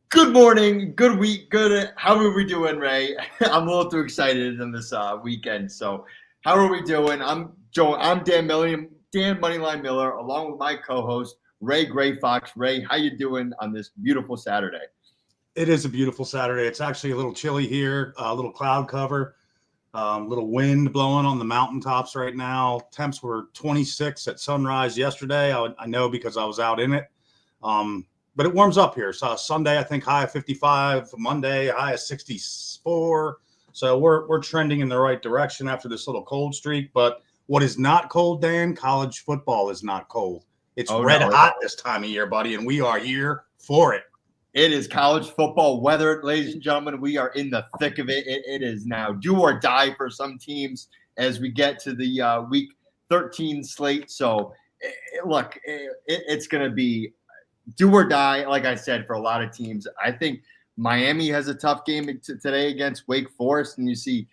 Good morning, good week, good. How are we doing, Ray? I'm a little too excited in this weekend. So, how are we doing? I'm Joe. I'm Dan Moneyline Miller, along with my co-host Ray Greyfox. Ray, how you doing on this beautiful Saturday? It is a beautiful Saturday. It's actually a little chilly here, a little cloud cover, little wind blowing on the mountaintops right now. Temps were 26 at sunrise yesterday. I know because I was out in it. But it warms up here. So Sunday, I think high of 55. Monday, high of 64. So we're trending in the right direction after this little cold streak. But what is not cold, Dan? College football is not cold. It's red hot this time of year, buddy, and we are here for it. It is college football weather, ladies and gentlemen. We are in the thick of it. It is now do or die for some teams as we get to the week 13 slate. So, look, it's going to be do or die, like I said, for a lot of teams. I think Miami has a tough game today against Wake Forest, and you see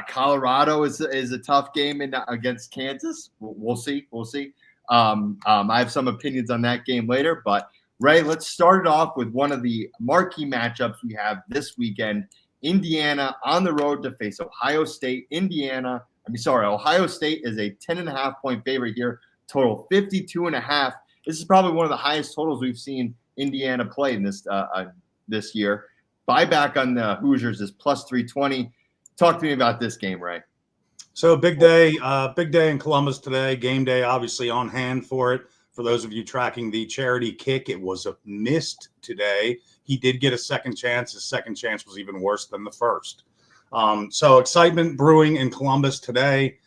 Colorado is a tough game against Kansas. We'll see. I have some opinions on that game later, but Ray, let's start it off with one of the marquee matchups we have this weekend. Indiana on the road to face Ohio State. Ohio State is a 10.5-point favorite here. Total 52.5. This is probably one of the highest totals we've seen Indiana play in this year. Buyback on the Hoosiers is plus 320. Talk to me about this game, Ray. So big day in Columbus today. Game day, obviously on hand for it. For those of you tracking the charity kick, it was missed today. He did get a second chance. His second chance was even worse than the first. So excitement brewing in Columbus today.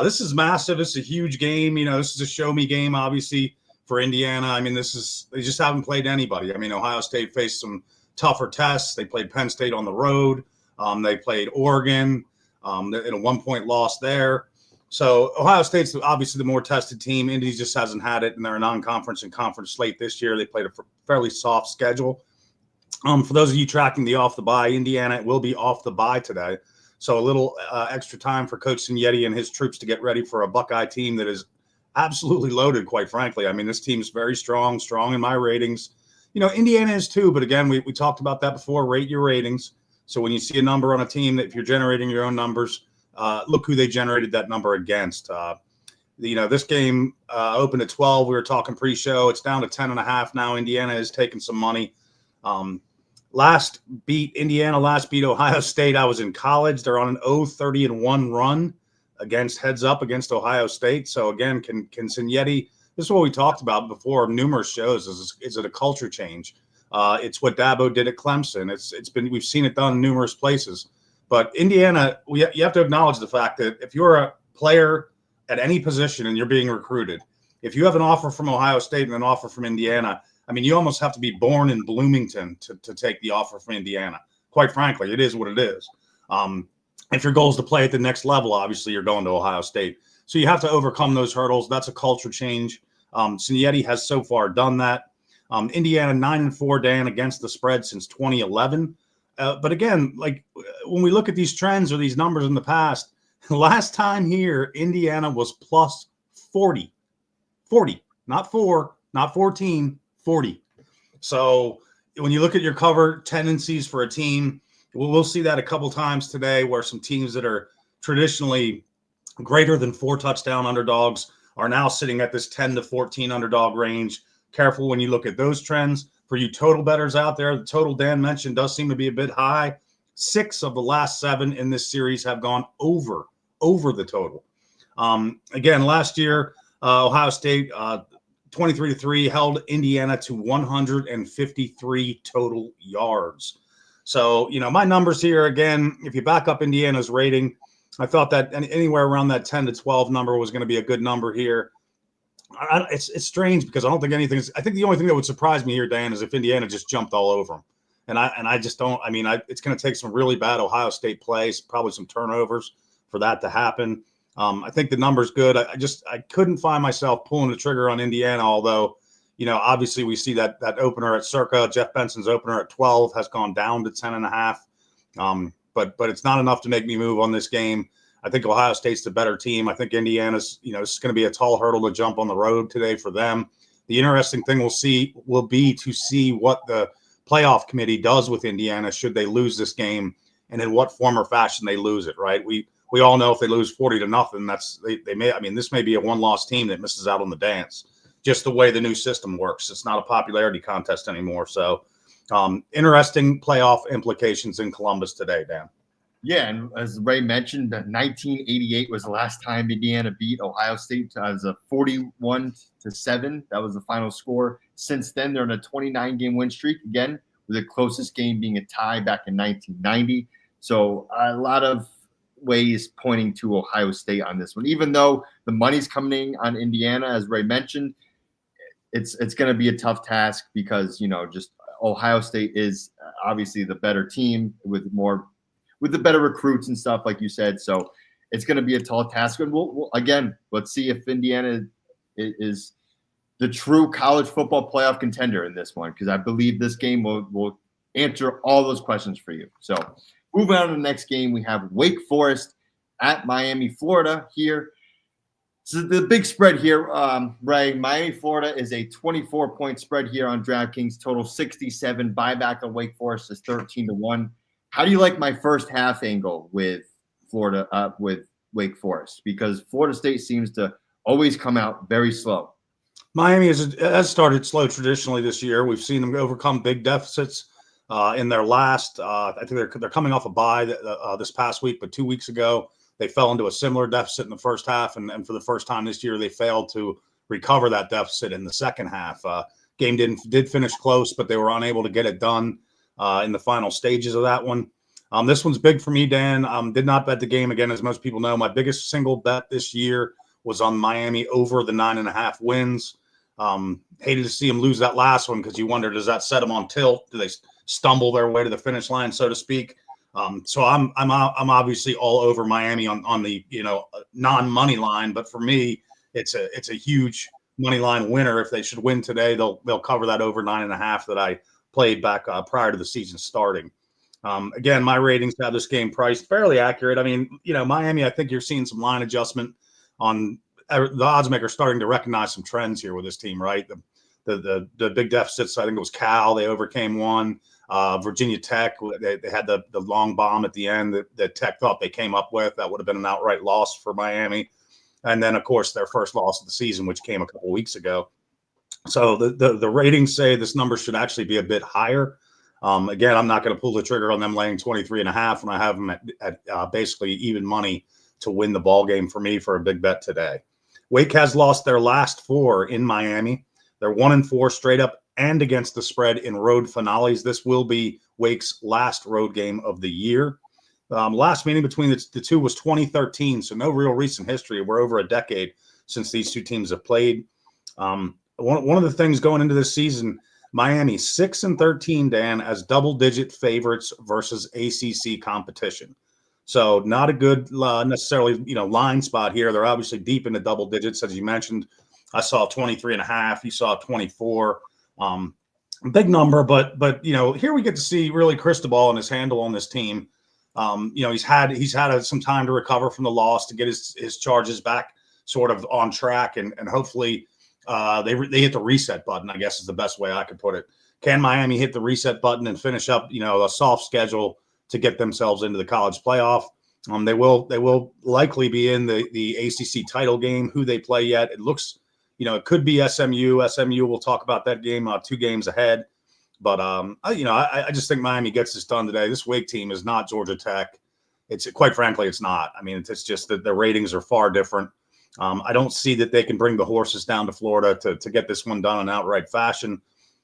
This is massive. This is a huge game. This is a show me game, obviously, for Indiana. I mean, they just haven't played anybody. I mean, Ohio State faced some tougher tests. They played Penn State on the road. They played Oregon in a 1-point loss there. So Ohio State's obviously the more tested team. Indy just hasn't had it, and they're a non-conference and conference slate this year. They played a fairly soft schedule. For those of you tracking the off the bye, Indiana will be off the bye today. So a little extra time for Coach Signetti and his troops to get ready for a Buckeye team that is absolutely loaded, quite frankly. I mean, this team's very strong in my ratings. Indiana is too, but again, we talked about that before. Rate your ratings. So when you see a number on a team, that if you're generating your own numbers, look who they generated that number against. This game opened at 12. We were talking pre-show. It's down to 10.5 now. Indiana has taken some money. Indiana last beat Ohio State. I was in college. They're on an 0-30-1 run against Ohio State. So again, can Signetti? This is what we talked about before numerous shows. Is it a culture change? It's what Dabo did at Clemson. We've seen it done in numerous places. But Indiana, you have to acknowledge the fact that if you're a player at any position and you're being recruited, if you have an offer from Ohio State and an offer from Indiana, I mean, you almost have to be born in Bloomington to take the offer from Indiana. Quite frankly, it is what it is. If your goal is to play at the next level, obviously you're going to Ohio State. So you have to overcome those hurdles. That's a culture change. Signetti has so far done that. Indiana 9-4, Dan, against the spread since 2011. But again, like when we look at these trends or these numbers in the past, last time here, Indiana was plus 40, not 4, not 14, 40. So when you look at your cover tendencies for a team, we'll see that a couple times today where some teams that are traditionally greater than 4 touchdown underdogs are now sitting at this 10 to 14 underdog range. Careful when you look at those trends. For you total bettors out there, the total Dan mentioned does seem to be a bit high. 6 of the last 7 in this series have gone over the total. Again, last year, Ohio State 23-3 held Indiana to 153 total yards. So, my numbers here, again, if you back up Indiana's rating, I thought that anywhere around that 10 to 12 number was going to be a good number here. It's strange because I don't think I think the only thing that would surprise me here, Dan, is if Indiana just jumped all over them. And I just don't. I mean, it's going to take some really bad Ohio State plays, probably some turnovers for that to happen. I think the number's good. I couldn't find myself pulling the trigger on Indiana, although, obviously we see that opener at Circa, Jeff Benson's opener at 12 has gone down to 10.5. But it's not enough to make me move on this game. I think Ohio State's the better team. I think Indiana's, it's going to be a tall hurdle to jump on the road today for them. The interesting thing will be to see what the playoff committee does with Indiana should they lose this game, and in what form or fashion they lose it, right? We all know if they lose 40-0, they may. I mean, this may be a one-loss team that misses out on the dance. Just the way the new system works, it's not a popularity contest anymore. So, interesting playoff implications in Columbus today, Dan. Yeah, and as Ray mentioned, 1988 was the last time Indiana beat Ohio State. It was a 41-7. That was the final score. Since then, they're on a 29-game win streak, again, with the closest game being a tie back in 1990. So a lot of ways pointing to Ohio State on this one. Even though the money's coming on Indiana, as Ray mentioned, it's going to be a tough task because, just Ohio State is obviously the better team with the better recruits and stuff, like you said. So it's going to be a tall task. And we'll again, let's see if Indiana is the true college football playoff contender in this one, because I believe this game will answer all those questions for you. So moving on to the next game, we have Wake Forest at Miami, Florida here. So the big spread here, Ray, Miami, Florida is a 24-point spread here on DraftKings, total 67. Buyback on Wake Forest is 13-1. How do you like my first half angle with Florida, with Wake Forest? Because Florida State seems to always come out very slow. Miami has started slow traditionally this year. We've seen them overcome big deficits in their last. I think they're coming off a bye this past week, but 2 weeks ago they fell into a similar deficit in the first half, and for the first time this year they failed to recover that deficit in the second half. Game did finish close, but they were unable to get it done in the final stages of that one. This one's big for me, Dan. Did not bet the game again, as most people know. My biggest single bet this year was on Miami over the 9.5 wins. Hated to see them lose that last one because you wonder, does that set them on tilt? Do they stumble their way to the finish line, so to speak? So I'm obviously all over Miami on the non-money line, but for me, it's a huge money line winner. If they should win today, they'll cover that over 9.5 that I played back prior to the season starting. Again, my ratings have this game priced fairly accurate. I mean, Miami, I think you're seeing some line adjustment on the odds maker starting to recognize some trends here with this team, right? The big deficits, I think it was Cal, they overcame one. Virginia Tech, they had the long bomb at the end that Tech thought they came up with. That would have been an outright loss for Miami. And then, of course, their first loss of the season, which came a couple weeks ago. So the ratings say this number should actually be a bit higher. Again, I'm not going to pull the trigger on them laying 23.5 when I have them at basically even money to win the ball game for me for a big bet today. Wake has lost their last 4 in Miami. They're 1-4 straight up and against the spread in road finales. This will be Wake's last road game of the year. Last meeting between the two was 2013, so no real recent history. We're over a decade since these two teams have played. One of the things going into this season, Miami 6-13, Dan, as double-digit favorites versus ACC competition. So not a good necessarily line spot here. They're obviously deep into double digits, as you mentioned. I saw 23.5. You saw 24. Big number, but here we get to see really Cristobal and his handle on this team. He's had some time to recover from the loss, to get his charges back sort of on track, and hopefully they hit the reset button, I guess is the best way I could put it. Can Miami hit the reset button and finish up a soft schedule to get themselves into the college playoff? They will likely be in the ACC title game. Who they play yet? It looks, it could be SMU. SMU, we'll talk about that game 2 games ahead. But I just think Miami gets this done today. This Wake team is not Georgia Tech. It's quite frankly, it's not. I mean, it's just that the ratings are far different. I don't see that they can bring the horses down to Florida to get this one done in outright fashion.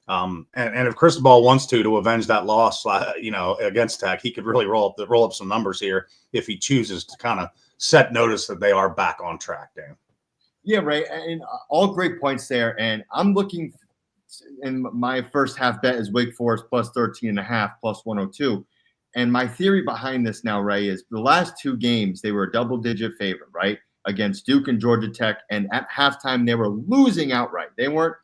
And if Cristobal wants to avenge that loss, against Tech, he could really roll up some numbers here if he chooses to kind of set notice that they are back on track, Dan. Yeah, right. And all great points there. And I'm looking, in my first half bet is Wake Forest plus 13.5, plus 102. And my theory behind this now, Ray, is the last 2 games, they were a double-digit favorite, right, against Duke and Georgia Tech. And at halftime, they were losing outright. They weren't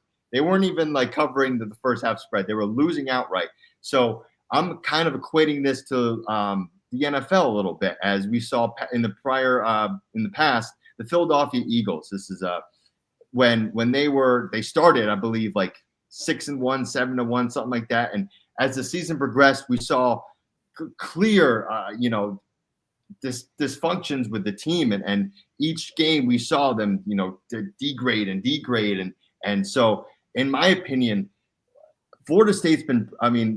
even like covering the first half spread. They were losing outright. So I'm kind of equating this to the NFL a little bit, as we saw in the past, the Philadelphia Eagles. This is when they started, I believe, like 6-1, 7-1, something like that. And as the season progressed, we saw clear, dysfunctions with the team, and each game we saw them, degrade and degrade, and so in my opinion, Florida State's been,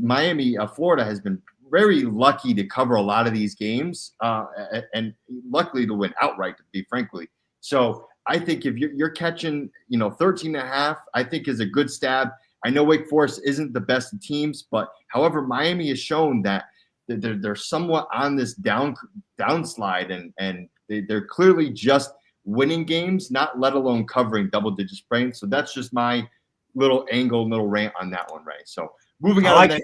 Miami, Florida has been very lucky to cover a lot of these games, and luckily to win outright, to be frankly. So I think if you're catching, 13.5, I think is a good stab. I know Wake Forest isn't the best of teams, but however, Miami has shown that they're somewhat on this downslide, and they're clearly just winning games, not let alone covering double-digit spreads. So that's just my little rant on that one, Ray. So moving on.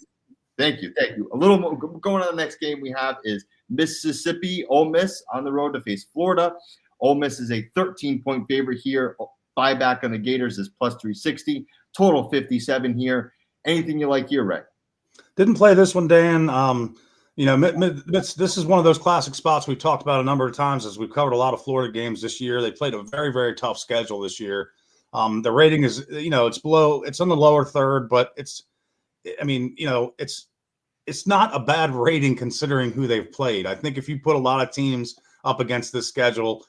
Thank you. A little more going on. The next game we have is Mississippi Ole Miss on the road to face Florida. Ole Miss is a 13-point favorite here. Buyback on the Gators is plus 360. Total 57 here. Anything you like here, Ray? Didn't play this one, Dan. This is one of those classic spots we've talked about a number of times as we've covered a lot of Florida games this year. They played a very, very tough schedule this year. The rating is, it's below, it's on the lower third, but it's not a bad rating considering who they've played. I think if you put a lot of teams up against this schedule,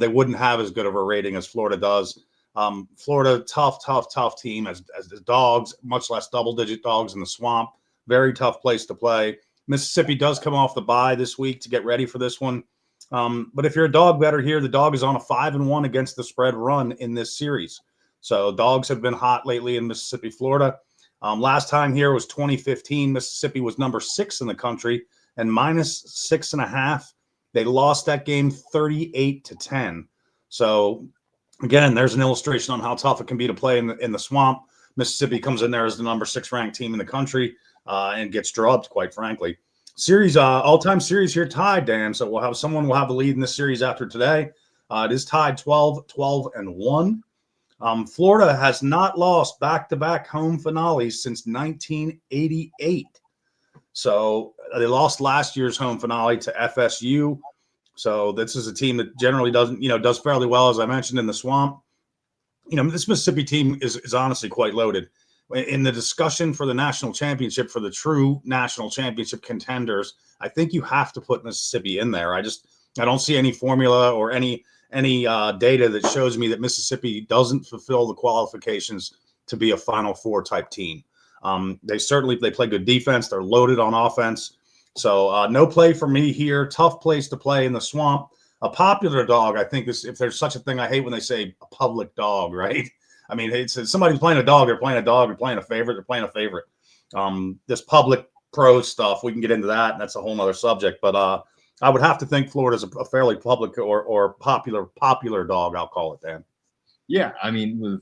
they wouldn't have as good of a rating as Florida does. Florida, tough team as dogs, much less double-digit dogs in the Swamp. Very tough place to play. Mississippi does come off the bye this week to get ready for this one. But if you're a dog bettor here, the dog is on a 5-1 against the spread run in this series. So dogs have been hot lately in Mississippi, Florida. Last time here was 2015. Mississippi was number 6 in the country and minus 6.5. They lost that game 38-10. So again, there's an illustration on how tough it can be to play in the Swamp. Mississippi comes in there as the number 6 ranked team in the country and gets drubbed, quite frankly. Series, all-time series here tied, Dan. So someone will have the lead in this series after today. It is tied 12-1. Florida has not lost back-to-back home finales since 1988. So they lost last year's home finale to FSU. So this is a team that generally does fairly well, as I mentioned, in the Swamp. This Mississippi team is honestly quite loaded. In the discussion for the national championship, for the true national championship contenders, I think you have to put Mississippi in there. I don't see any formula or any data that shows me that Mississippi doesn't fulfill the qualifications to be a Final Four type team. They play good defense. They're loaded on offense. So no play for me here. Tough place to play in the Swamp. A popular dog, I think, if there's such a thing, I hate when they say a public dog, right? I mean, it's somebody's playing a dog. They're playing a dog. They're playing a favorite. They're playing a favorite. This public pro stuff, we can get into that, and that's a whole nother subject. But I would have to think Florida's a fairly public or popular dog. I'll call it, Dan. Yeah, I mean,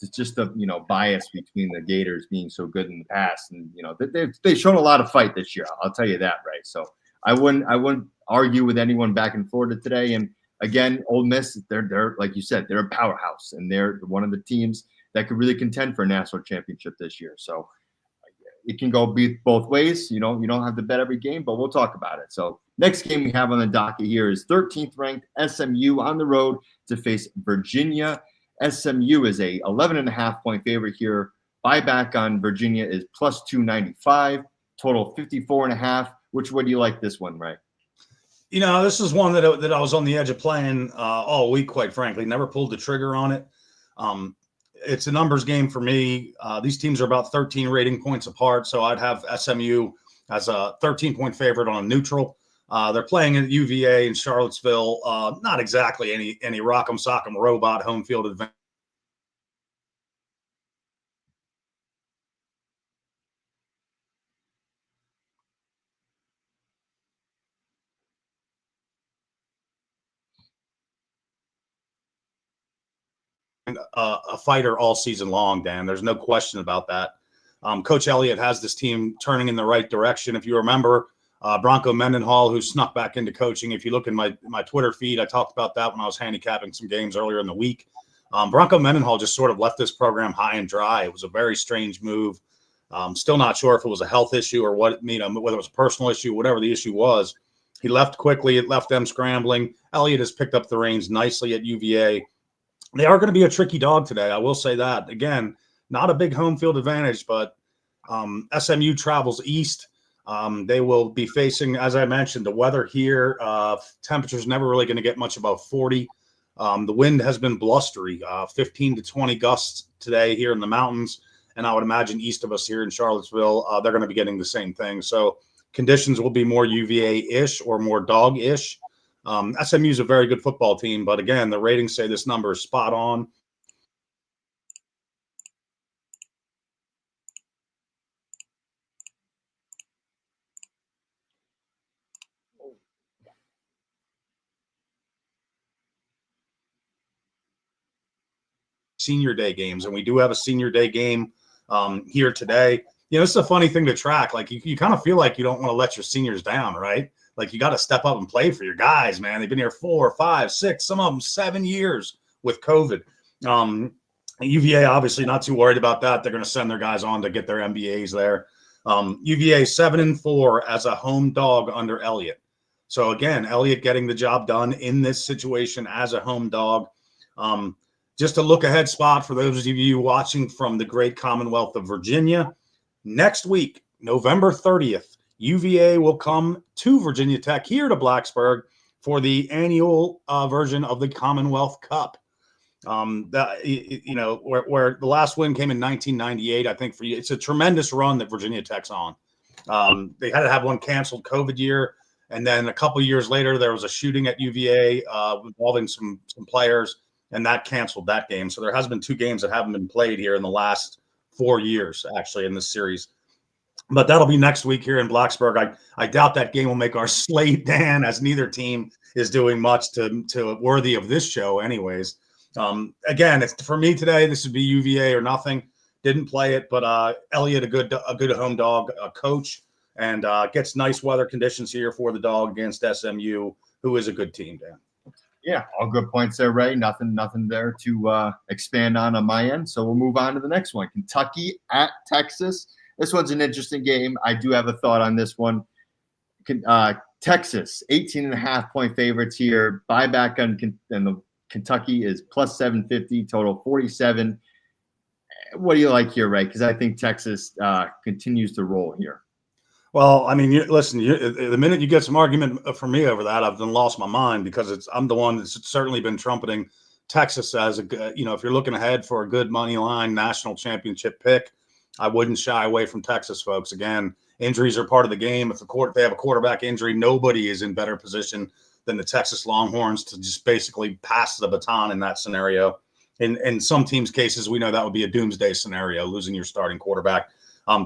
it's just the bias between the Gators being so good in the past, and they've shown a lot of fight this year. I'll tell you that, right? So I wouldn't argue with anyone back in Florida today. And again, Ole Miss, they're like you said, they're a powerhouse, and they're one of the teams that could really contend for a national championship this year. So it can go both ways. You don't have to bet every game, but we'll talk about it. So next game we have on the docket here is 13th ranked SMU on the road to face Virginia. SMU is a 11.5 point favorite here. Buyback on Virginia is plus 295. Total 54.5. Which way do you like this one, Ray? This is one that I was on the edge of playing all week, quite frankly. Never pulled the trigger on it. It's a numbers game for me. These teams are about 13 rating points apart, so I'd have SMU as a 13-point favorite on a neutral. They're playing at UVA in Charlottesville. Not exactly any rock'em sock'em robot home field advantage. A fighter all season long, Dan. There's no question about that. Coach Elliott has this team turning in the right direction. If you remember, Bronco Mendenhall, who snuck back into coaching. If you look in my Twitter feed, I talked about that when I was handicapping some games earlier in the week. Bronco Mendenhall just sort of left this program high and dry. It was a very strange move. Still not sure if it was a health issue or what, whether it was a personal issue, whatever the issue was. He left quickly. It left them scrambling. Elliott has picked up the reins nicely at UVA. They are going to be a tricky dog today. I will say that. Again, not a big home field advantage, but SMU travels east. They will be facing, as I mentioned, the weather here. Temperatures never really going to get much above 40. The wind has been blustery, 15 to 20 gusts today here in the mountains. And I would imagine east of us here in Charlottesville, they're going to be getting the same thing. So conditions will be more UVA-ish or more dog-ish. SMU is a very good football team, but again, the ratings say this number is spot on. Senior day games, and we do have a senior day game here today. It's a funny thing to track. Like you kind of feel like you don't want to let your seniors down, right? Like you got to step up and play for your guys, man. They've been here 4, 5, 6, some of them 7 years with COVID. UVA obviously not too worried about that. They're going to send their guys on to get their MBAs there. UVA 7-4 as a home dog under Elliott. So again, Elliott getting the job done in this situation as a home dog. Just a look ahead spot for those of you watching from the great Commonwealth of Virginia. Next week, November 30th, UVA will come to Virginia Tech here to Blacksburg for the annual version of the Commonwealth Cup. Where the last win came in 1998, I think it's a tremendous run that Virginia Tech's on. They had to have one canceled COVID year. And then a couple years later, there was a shooting at UVA involving some players, and that canceled that game. So there has been 2 games that haven't been played here in the last 4 years, actually, in this series. But that'll be next week here in Blacksburg. I doubt that game will make our slate, Dan, as neither team is doing much to worthy of this show anyways. Again, for me today, this would be UVA or nothing. Didn't play it, but Elliott, a good home dog coach, and gets nice weather conditions here for the dog against SMU, who is a good team, Dan. Yeah, all good points there, Ray. Nothing there to expand on my end. So we'll move on to the next one. Kentucky at Texas. This one's an interesting game. I do have a thought on this one. Texas, 18.5-point favorites here. Buyback on the Kentucky is plus 750, total 47. What do you like here, Ray? Because I think Texas continues to roll here. Well, I mean, listen, the minute you get some argument from me over that, I've then lost my mind because I'm the one that's certainly been trumpeting Texas as if you're looking ahead for a good money line national championship pick, I wouldn't shy away from Texas, folks. Again, injuries are part of the game. If they have a quarterback injury, nobody is in better position than the Texas Longhorns to just basically pass the baton in that scenario. In some teams' cases, we know that would be a doomsday scenario, losing your starting quarterback.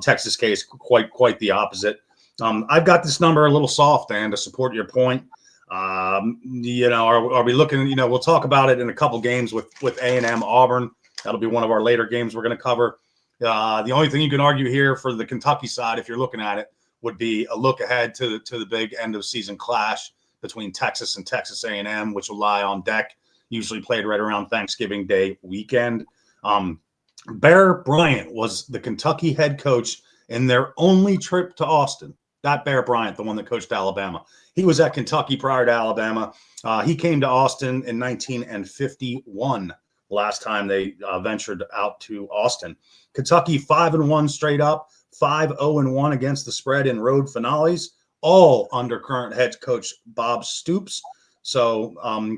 Texas case, quite the opposite. I've got this number a little soft, Dan, to support your point. Are we looking? We'll talk about it in a couple games with A&M Auburn. That'll be one of our later games we're going to cover. The only thing you can argue here for the Kentucky side, if you're looking at it, would be a look ahead to the big end of season clash between Texas and Texas A&M, which will lie on deck. Usually played right around Thanksgiving Day weekend. Bear Bryant was the Kentucky head coach in their only trip to Austin. That Bear Bryant, the one that coached Alabama. He was at Kentucky prior to Alabama. He came to Austin in 1951, last time they ventured out to Austin. Kentucky 5-1 straight up, 5-0-1 against the spread in road finales, all under current head coach Bob Stoops. So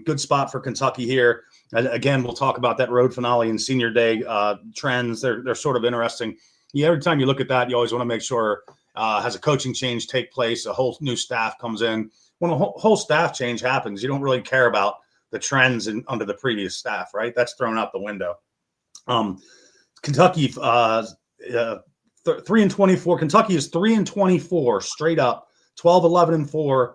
good spot for Kentucky here. Again, we'll talk about that road finale and senior day trends. They're sort of interesting. Every time you look at that, you always want to make sure has a coaching change take place, a whole new staff comes in. When a whole staff change happens, you don't really care about the trends under the previous staff, right? That's thrown out the window. Kentucky 3-24. Kentucky is 3-24 straight up, 12-11-4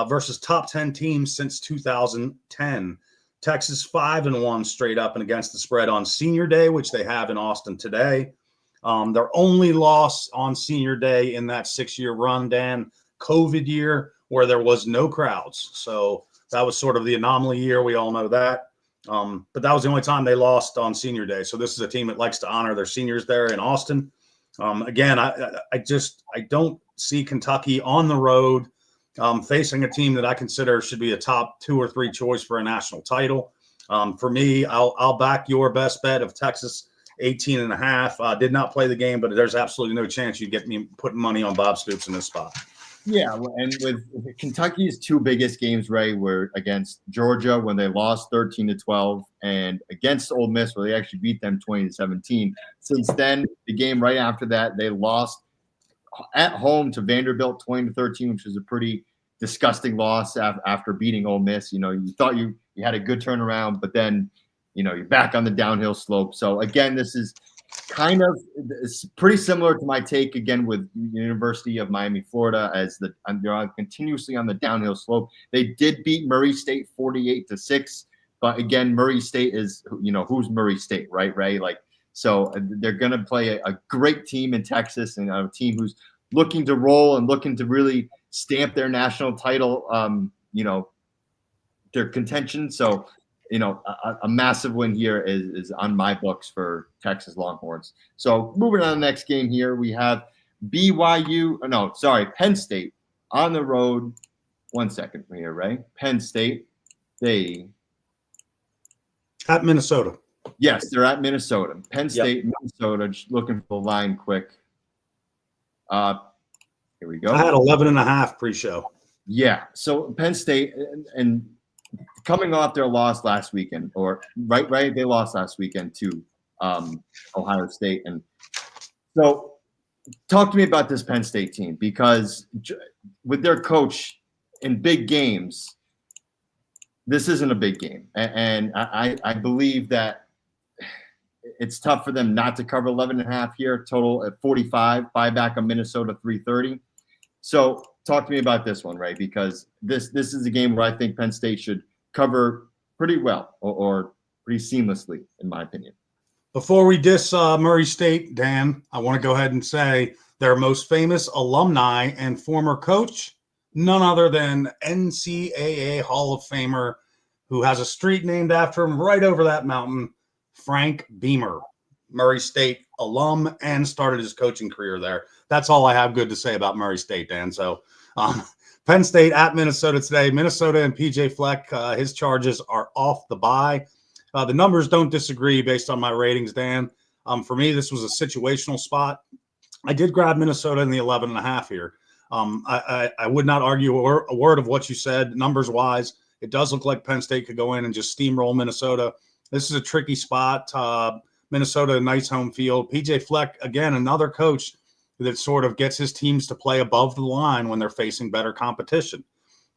versus top 10 teams since 2010. Texas 5-1 straight up and against the spread on senior day, which they have in Austin today. Their only loss on senior day in that 6-year run, Dan, COVID year, where there was no crowds. So that was sort of the anomaly year. We all know that. But that was the only time they lost on senior day. So this is a team that likes to honor their seniors there in Austin. Again, I don't see Kentucky on the road facing a team that I consider should be a top 2 or 3 choice for a national title. For me, I'll back your best bet of Texas 18.5. Did not play the game, but there's absolutely no chance you'd get me putting money on Bob Stoops in this spot. Yeah, and with Kentucky's two biggest games, Ray, were against Georgia when they lost 13-12, and against Ole Miss where they actually beat them 20-17. Since then, the game right after that, they lost at home to Vanderbilt 20-13, which was a pretty disgusting loss after beating Ole Miss. You thought you had a good turnaround, but then you're back on the downhill slope. So again, this is it's pretty similar to my take again with University of Miami, Florida, as they're continuously on the downhill slope. They did beat Murray State 48-6, but again, Murray State is who's Murray State, right? So they're going to play a great team in Texas, and a team who's looking to roll and looking to really stamp their national title, their contention. So a massive win here is on my books for Texas Longhorns. So moving on to the next game here, we have Penn State on the road. 1 second here, right? Penn State, at Minnesota. Yes, they're at Minnesota. Penn State, yep. Minnesota, just looking for the line quick. Here we go. I had 11.5 pre-show. Yeah, so Penn State and coming off their loss last weekend, or right, they lost last weekend to Ohio State. And so talk to me about this Penn State team, because with their coach in big games, this isn't a big game. And I believe that it's tough for them not to cover 11.5 here, total at 45, buy back on Minnesota 330. So talk to me about this one, Ray, because this is a game where I think Penn State should cover pretty well or pretty seamlessly, in my opinion. Before we diss Murray State, Dan, I want to go ahead and say their most famous alumni and former coach, none other than NCAA Hall of Famer, who has a street named after him right over that mountain, Frank Beamer, Murray State alum, and started his coaching career there. That's all I have good to say about Murray State, Dan. So Penn State at Minnesota today. Minnesota and PJ Fleck, his charges are off the bye. The numbers don't disagree based on my ratings, Dan. For me, this was a situational spot. I did grab Minnesota in the 11.5 here. I would not argue a word of what you said. Numbers-wise, it does look like Penn State could go in and just steamroll Minnesota. This is a tricky spot. Minnesota, a nice home field. PJ Fleck, again, another coach that sort of gets his teams to play above the line when they're facing better competition.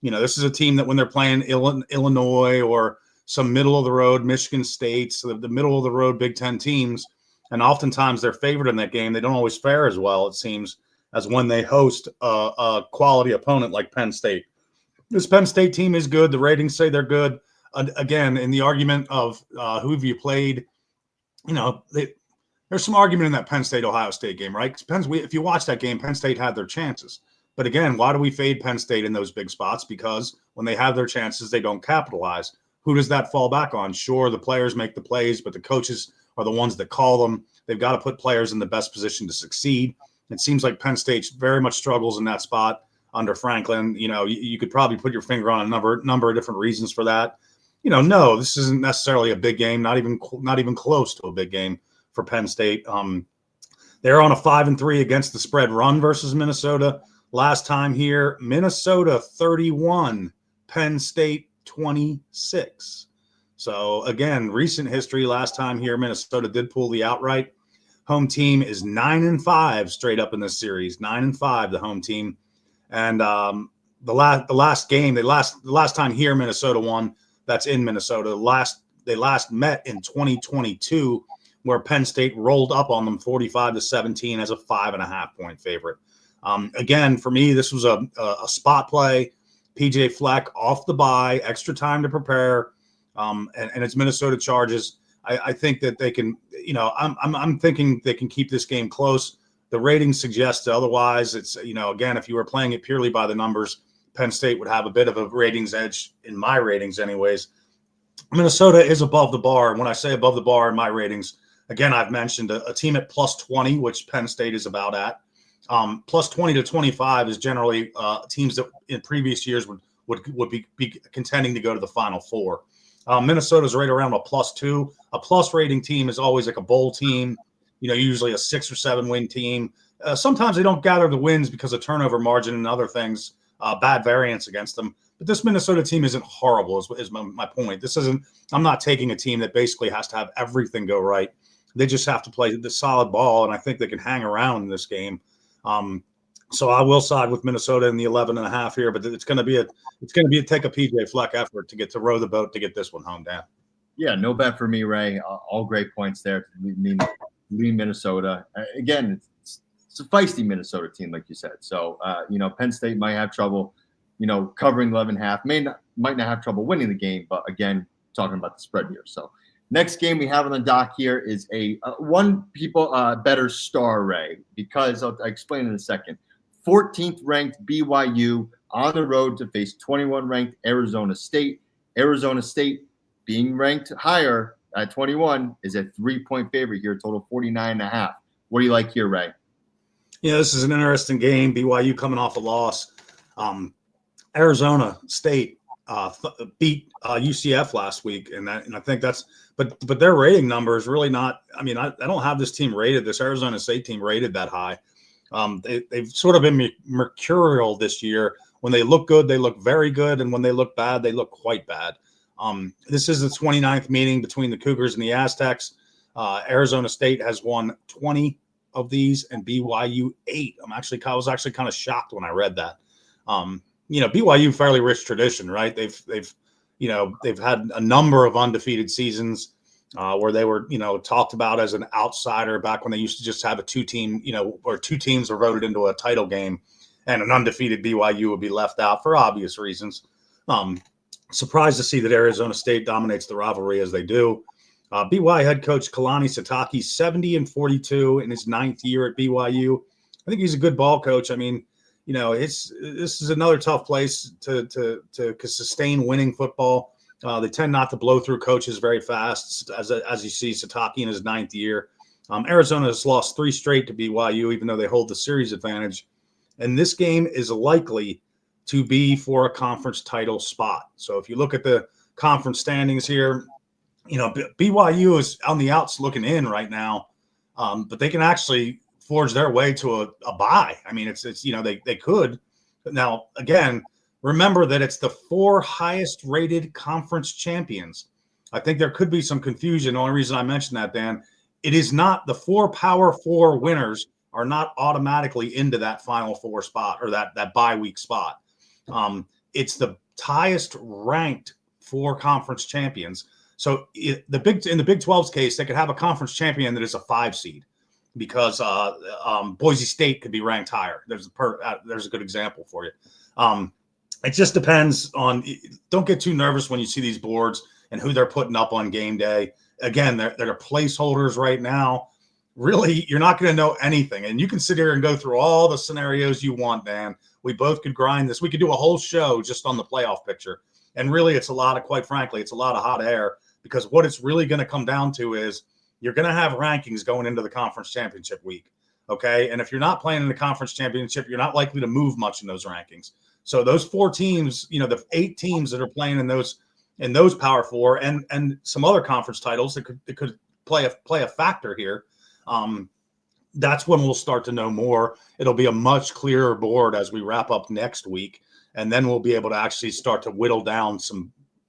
This is a team that when they're playing Illinois or some middle-of-the-road Michigan State, so the middle-of-the-road Big Ten teams, and oftentimes they're favored in that game, they don't always fare as well, it seems, as when they host a quality opponent like Penn State. This Penn State team is good. The ratings say they're good. Again, in the argument of who have you played, there's some argument in that Penn State-Ohio State game, right? If you watch that game, Penn State had their chances. But again, why do we fade Penn State in those big spots? Because when they have their chances, they don't capitalize. Who does that fall back on? Sure, the players make the plays, but the coaches are the ones that call them. They've got to put players in the best position to succeed. It seems like Penn State very much struggles in that spot under Franklin. You could probably put your finger on a number of different reasons for that. No, this isn't necessarily a big game, not even close to a big game for Penn State. They're on a 5-3 against the spread run versus Minnesota. Last time here, Minnesota 31, Penn State 26. So again, recent history. Last time here, Minnesota did pull the outright. Home team is 9-5 straight up in this series. 9-5, the home team. And the last time here, Minnesota won. That's in Minnesota. They last met in 2022, where Penn State rolled up on them 45-17 as a 5.5 point favorite. Again, for me, this was a spot play. PJ Fleck off the bye, extra time to prepare, and it's Minnesota charges. I think that they can, I'm thinking they can keep this game close. The ratings suggest otherwise. It's, again, if you were playing it purely by the numbers, Penn State would have a bit of a ratings edge in my ratings anyways. Minnesota is above the bar. And when I say above the bar in my ratings, again, I've mentioned a team at plus 20, which Penn State is about at. Plus 20 to 25 is generally teams that in previous years would be contending to go to the Final Four. Minnesota's right around a +2. A plus rating team is always like a bowl team, usually a 6 or 7 win team. Sometimes they don't gather the wins because of turnover margin and other things, bad variance against them. But this Minnesota team isn't horrible, is my point. I'm not taking a team that basically has to have everything go right. They just have to play the solid ball, and I think they can hang around in this game. So I will side with Minnesota in the 11.5 here, but it's going to be take a PJ Fleck effort to get to row the boat to get this one home down. Yeah, no bet for me, Ray. All great points there. Lean Minnesota. Again, it's a feisty Minnesota team, like you said. So, Penn State might have trouble, covering 11.5. Might not have trouble winning the game, but again, talking about the spread here. So, next game we have on the dock here is a better star, Ray, because I'll explain in a second. 14th ranked BYU on the road to face 21 ranked Arizona State. Arizona State being ranked higher at 21 is a 3-point favorite here, total 49.5. What do you like here, Ray? Yeah, this is an interesting game. BYU coming off a loss. Arizona State beat UCF last week, and I think that's but their rating number is really not. I mean, I don't have this team rated. This Arizona State team rated that high. They've sort of been mercurial this year. When they look good, they look very good, and when they look bad, they look quite bad. This is the 29th meeting between the Cougars and the Aztecs. Arizona State has won 20 of these, and BYU 8. I was actually kind of shocked when I read that. BYU fairly rich tradition, right? They've had a number of undefeated seasons where they were, talked about as an outsider back when they used to just have a 2-team, or 2 teams were voted into a title game, and an undefeated BYU would be left out for obvious reasons. Surprised to see that Arizona State dominates the rivalry as they do. BYU head coach Kalani Sitake, 70-42 in his 9th year at BYU. I think he's a good ball coach. I mean, this is another tough place to sustain winning football. They tend not to blow through coaches very fast, as you see Sitake in his 9th year. Arizona has lost 3 straight to BYU, even though they hold the series advantage. And this game is likely to be for a conference title spot. So if you look at the conference standings here, BYU is on the outs looking in right now, but they can actually forge their way to a bye. I mean, it's they could. Now, again, remember that it's the 4 highest rated conference champions. I think there could be some confusion. The only reason I mentioned that, Dan, it is not the 4 Power 4 winners are not automatically into that Final Four spot or that bye week spot. It's the highest ranked 4 conference champions. So in the Big 12's case, they could have a conference champion that is a 5 seed. Because Boise State could be ranked higher. There's a good example for you. It just depends on. Don't get too nervous when you see these boards and who they're putting up on game day. Again, they're placeholders right now. Really, you're not going to know anything, and you can sit here and go through all the scenarios you want, Dan. We both could grind this. We could do a whole show just on the playoff picture, and really, quite frankly, it's a lot of hot air because what it's really going to come down to is. You're going to have rankings going into the conference championship week, okay? And if you're not playing in the conference championship, you're not likely to move much in those rankings. So those 4 teams, the 8 teams that are playing in those Power 4 and some other conference titles that could play a factor here. That's when we'll start to know more. It'll be a much clearer board as we wrap up next week, and then we'll be able to actually start to whittle down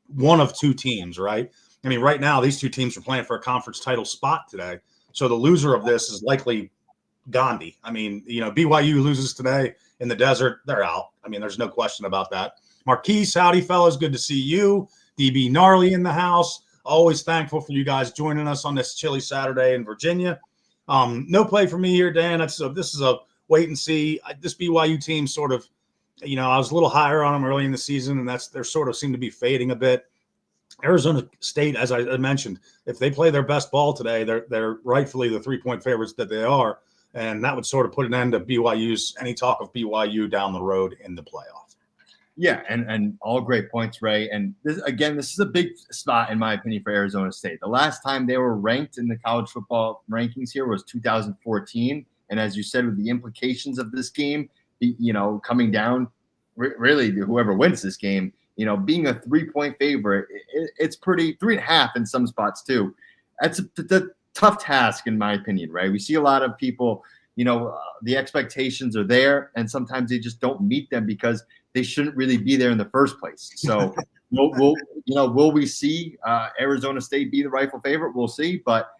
one of 2 teams, right? I mean, right now, these 2 teams are playing for a conference title spot today. So the loser of this is likely Gandhi. I mean, BYU loses today in the desert. They're out. I mean, there's no question about that. Marquise, howdy, fellas. Good to see you. DB Gnarly in the house. Always thankful for you guys joining us on this chilly Saturday in Virginia. No play for me here, Dan. This is a wait and see. This BYU team sort of, I was a little higher on them early in the season, and they're sort of seem to be fading a bit. Arizona State, as I mentioned, if they play their best ball today, they're rightfully the 3-point favorites that they are, and that would sort of put an end to any talk of BYU down the road in the playoff. Yeah, and all great points, Ray. And this is a big spot, in my opinion, for Arizona State. The last time they were ranked in the college football rankings here was 2014. And as you said, with the implications of this game, coming down, really, whoever wins this game being a 3-point favorite, it's pretty 3.5 in some spots too. That's a tough task in my opinion, right? We see a lot of people, the expectations are there and sometimes they just don't meet them because they shouldn't really be there in the first place. So will we see Arizona State be the rightful favorite? We'll see. But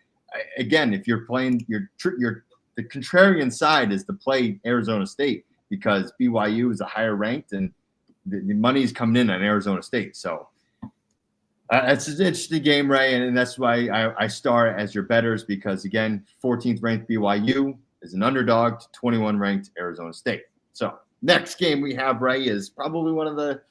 again, if you're playing the contrarian side is to play Arizona State because BYU is a higher ranked and the money is coming in on Arizona State. So it's an interesting game, Ray, and that's why I star as your bettors because, again, 14th ranked BYU is an underdog to 21 ranked Arizona State. So next game we have, Ray, is probably one of the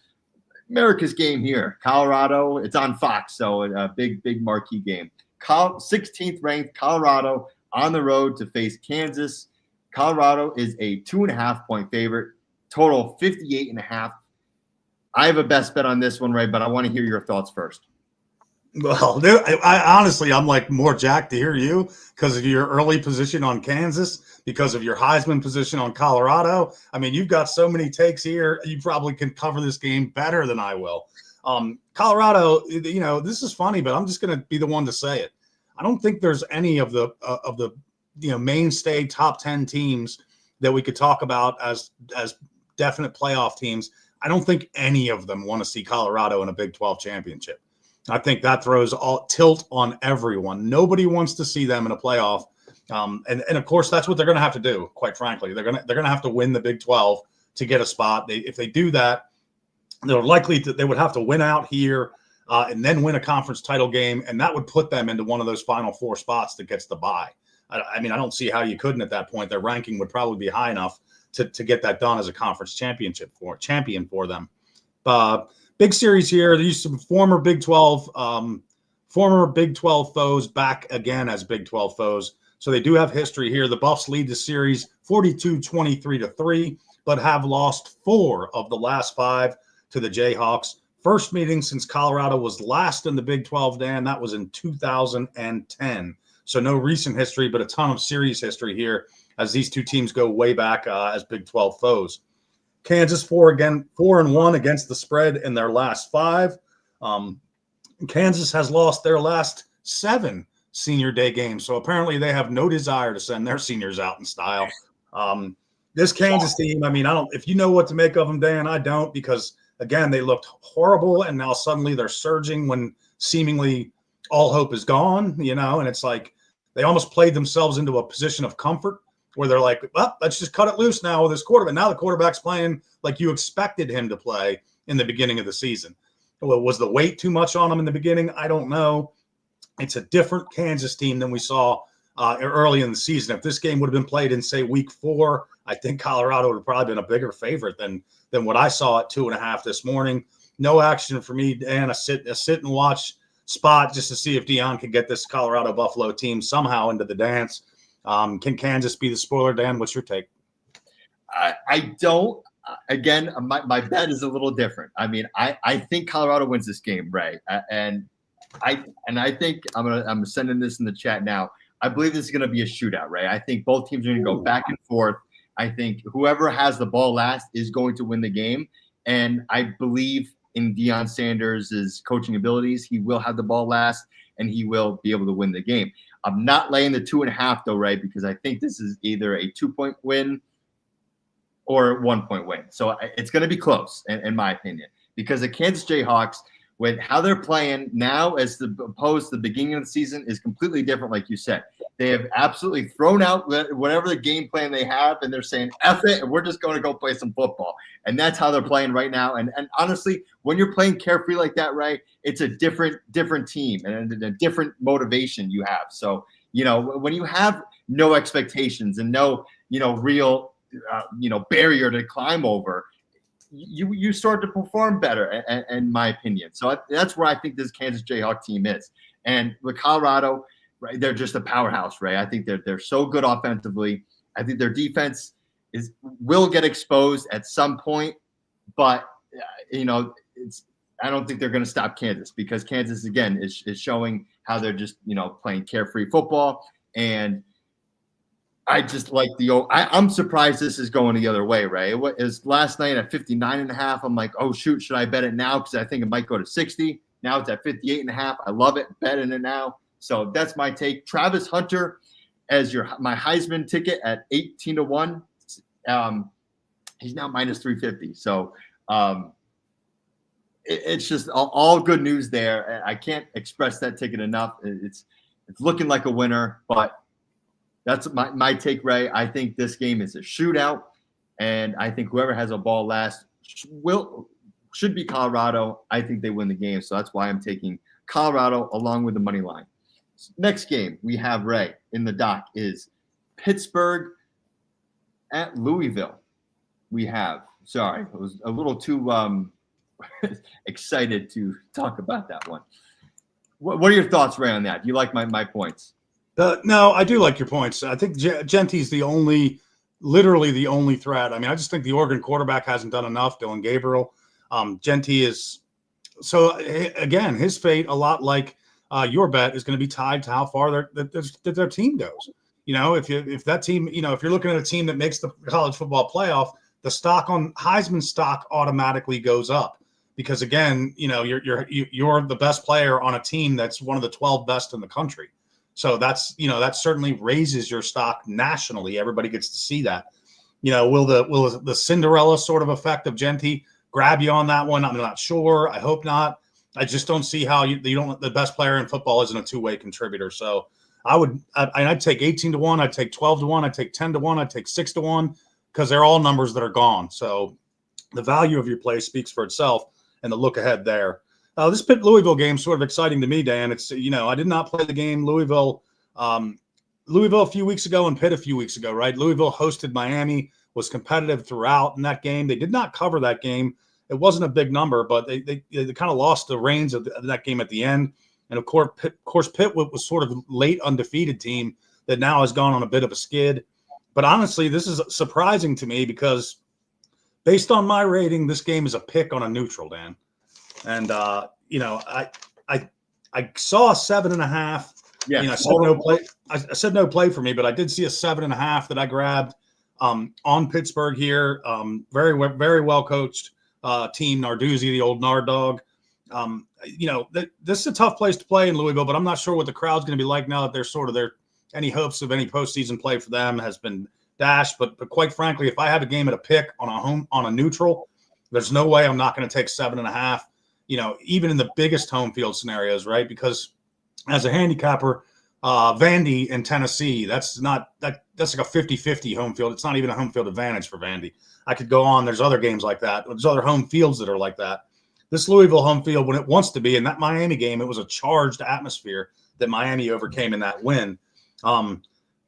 America's game here. Colorado, it's on Fox, so a big marquee game. 16th ranked Colorado on the road to face Kansas. Colorado is a 2.5-point favorite, total 58.5. I have a best bet on this one, Ray, but I want to hear your thoughts first. Well, I honestly, I'm like more jacked to hear you because of your early position on Kansas, because of your Heisman position on Colorado. I mean, you've got so many takes here. You probably can cover this game better than I will. Colorado, this is funny, but I'm just going to be the one to say it. I don't think there's any of the mainstay top 10 teams that we could talk about as definite playoff teams. I don't think any of them want to see Colorado in a Big 12 championship. I think that throws all tilt on everyone. Nobody wants to see them in a playoff. And of course, that's what they're going to have to do, quite frankly. They're going to have to win the Big 12 to get a spot. If they do that, they're likely they would have to win out here and then win a conference title game, and that would put them into one of those final 4 spots that gets the bye. I mean, I don't see how you couldn't at that point. Their ranking would probably be high enough to get that done as a conference champion for them. Big series here. There's some former Big 12 foes back again as Big 12 foes. So they do have history here. The Buffs lead the series 42-23-3, but have lost 4 of the last 5 to the Jayhawks. First meeting since Colorado was last in the Big 12, Dan. That was in 2010. So no recent history, but a ton of series history here as these two teams go way back as Big 12 foes. Kansas 4-1 against the spread in their last 5. Kansas has lost their last 7 senior day games. So apparently they have no desire to send their seniors out in style. This Kansas team, I mean, if you know what to make of them, Dan, I don't, because again, they looked horrible and now suddenly they're surging when seemingly all hope is gone, and it's like they almost played themselves into a position of comfort where they're like, well, let's just cut it loose now with this quarterback. Now the quarterback's playing like you expected him to play in the beginning of the season. Well, was the weight too much on him in the beginning? I don't know. It's a different Kansas team than we saw early in the season. If this game would have been played in, say, week 4, I think Colorado would have probably been a bigger favorite than what I saw at 2.5 this morning. No action for me, Dan. A sit and watch spot just to see if Deion can get this Colorado Buffalo team somehow into the dance. Can Kansas be the spoiler, Dan? What's your take? I don't. Again, my bet is a little different. I mean, I think Colorado wins this game, Ray, and I think I'm sending this in the chat now. I believe this is going to be a shootout, Ray. I think both teams are going to go back and forth. I think whoever has the ball last is going to win the game, and I believe in Deion Sanders' coaching abilities. He will have the ball last, and he will be able to win the game. I'm not laying the 2.5 though, Ray, because I think this is either a 2-point win or a 1-point win. So it's going to be close, in my opinion, because the Kansas Jayhawks, with how they're playing now as opposed to the beginning of the season, is completely different, like you said. They have absolutely thrown out whatever the game plan they have, and they're saying, F it, and we're just going to go play some football. And that's how they're playing right now. And honestly, when you're playing carefree like that, Ray, it's a different team and a different motivation you have. So, when you have no expectations and no, real, barrier to climb over, you start to perform better, in my opinion. So that's where I think this Kansas Jayhawk team is. And with Colorado, right, they're just a powerhouse, Ray. I think they're so good offensively. I think their defense will get exposed at some point, but I don't think they're going to stop Kansas, because Kansas again is showing how they're just playing carefree football. And I just like I'm surprised this is going the other way, Ray. What is last night at 59.5? I'm like, oh shoot, should I bet it now? Because I think it might go to 60. Now it's at 58.5. I love it. Betting it now. So that's my take. Travis Hunter as my Heisman ticket at 18-1. He's now minus 350. So it's just all good news there. I can't express that ticket enough. It's looking like a winner, but that's my take, Ray. I think this game is a shootout, and I think whoever has a ball last should be Colorado. I think they win the game, so that's why I'm taking Colorado along with the money line. Next game we have, Ray, in the dock is Pittsburgh at Louisville. I was a little too excited to talk about that one. What are your thoughts, Ray, on that? Do you like my points? No, I do like your points. I think Genty's literally the only threat. I mean, I just think the Oregon quarterback hasn't done enough. Dylan Gabriel. Genty is so again, his fate, a lot like your bet, is going to be tied to how far their team goes. If that team, if you're looking at a team that makes the college football playoff, the stock on Heisman stock automatically goes up because again, you're the best player on a team that's one of the 12 best in the country. So that certainly raises your stock nationally. Everybody gets to see that. Will the Cinderella sort of effect of Genty grab you on that one? I'm not sure. I hope not. I just don't see how you don't. The best player in football isn't a two-way contributor. So I'd take 18-1. I'd take 12-1. I'd take 10-1. I'd take 6-1 because they're all numbers that are gone. So the value of your play speaks for itself, and the look ahead there. This Pitt Louisville game is sort of exciting to me, Dan. It's I did not play the game. Louisville a few weeks ago and Pitt a few weeks ago, right? Louisville hosted Miami, was competitive throughout in that game. They did not cover that game. It wasn't a big number, but they kind of lost the reins of that game at the end. And of course, Pitt was sort of a late undefeated team that now has gone on a bit of a skid. But honestly, this is surprising to me because based on my rating, this game is a pick on a neutral, Dan. And I saw a 7.5. Yeah, I said no play. I said no play for me, but I did see a 7.5 that I grabbed on Pittsburgh here. Very very well coached team. Narduzzi, the old Nard dog. This is a tough place to play in Louisville, but I'm not sure what the crowd's going to be like now that they're any hopes of any postseason play for them has been dashed. But quite frankly, if I have a game at a pick on a neutral, there's no way I'm not going to take 7.5. Even in the biggest home field scenarios, right? Because as a handicapper, Vandy in Tennessee, that's like a 50-50 home field. It's not even a home field advantage for Vandy. I could go on. There's other games like that. There's other home fields that are like that. This Louisville home field, when it wants to be, in that Miami game, it was a charged atmosphere that Miami overcame in that win.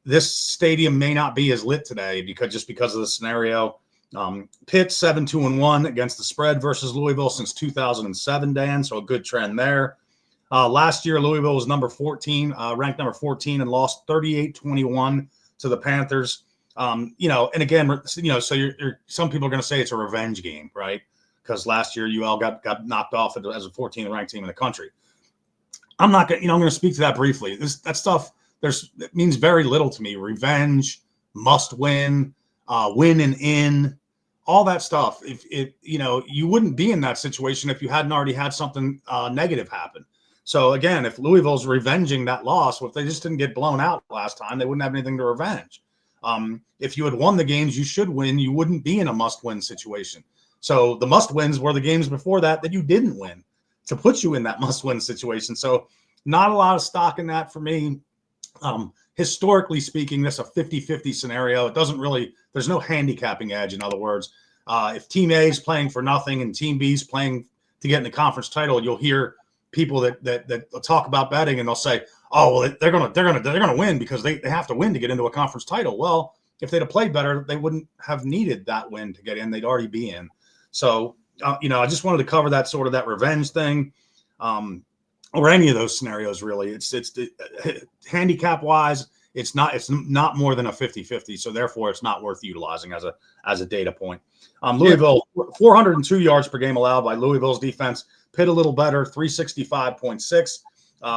This stadium may not be as lit today because of the scenario. Pitt 7-2-1 against the spread versus Louisville since 2007, Dan. So a good trend there. Last year, Louisville was ranked number 14 and lost 38-21 to the Panthers. And again, so some people are going to say it's a revenge game, right? Because last year UL got knocked off as a 14th ranked team in the country. I'm not going. I'm going to speak to that briefly. That stuff it means very little to me. Revenge, must win, win and in, all that stuff. If you wouldn't be in that situation if you hadn't already had something negative happen. So again, if Louisville's revenging that loss, well, if they just didn't get blown out last time, they wouldn't have anything to revenge. If you had won the games you should win, you wouldn't be in a must-win situation. So the must-wins were the games before that you didn't win to put you in that must-win situation. So not a lot of stock in that for me. Historically speaking, that's a 50-50 scenario. It doesn't really – there's no handicapping edge, in other words. If Team A is playing for nothing and Team B is playing to get in the conference title, you'll hear people that talk about betting and they'll say, oh, well, they're gonna win because they have to win to get into a conference title. Well, if they'd have played better, they wouldn't have needed that win to get in. They'd already be in. So, I just wanted to cover that sort of that revenge thing, or any of those scenarios. Really, it's handicap wise, it's not more than a 50-50. So therefore, it's not worth utilizing as a data point. Louisville, 402 yards per game allowed by Louisville's defense. Pitt a little better, 365.6.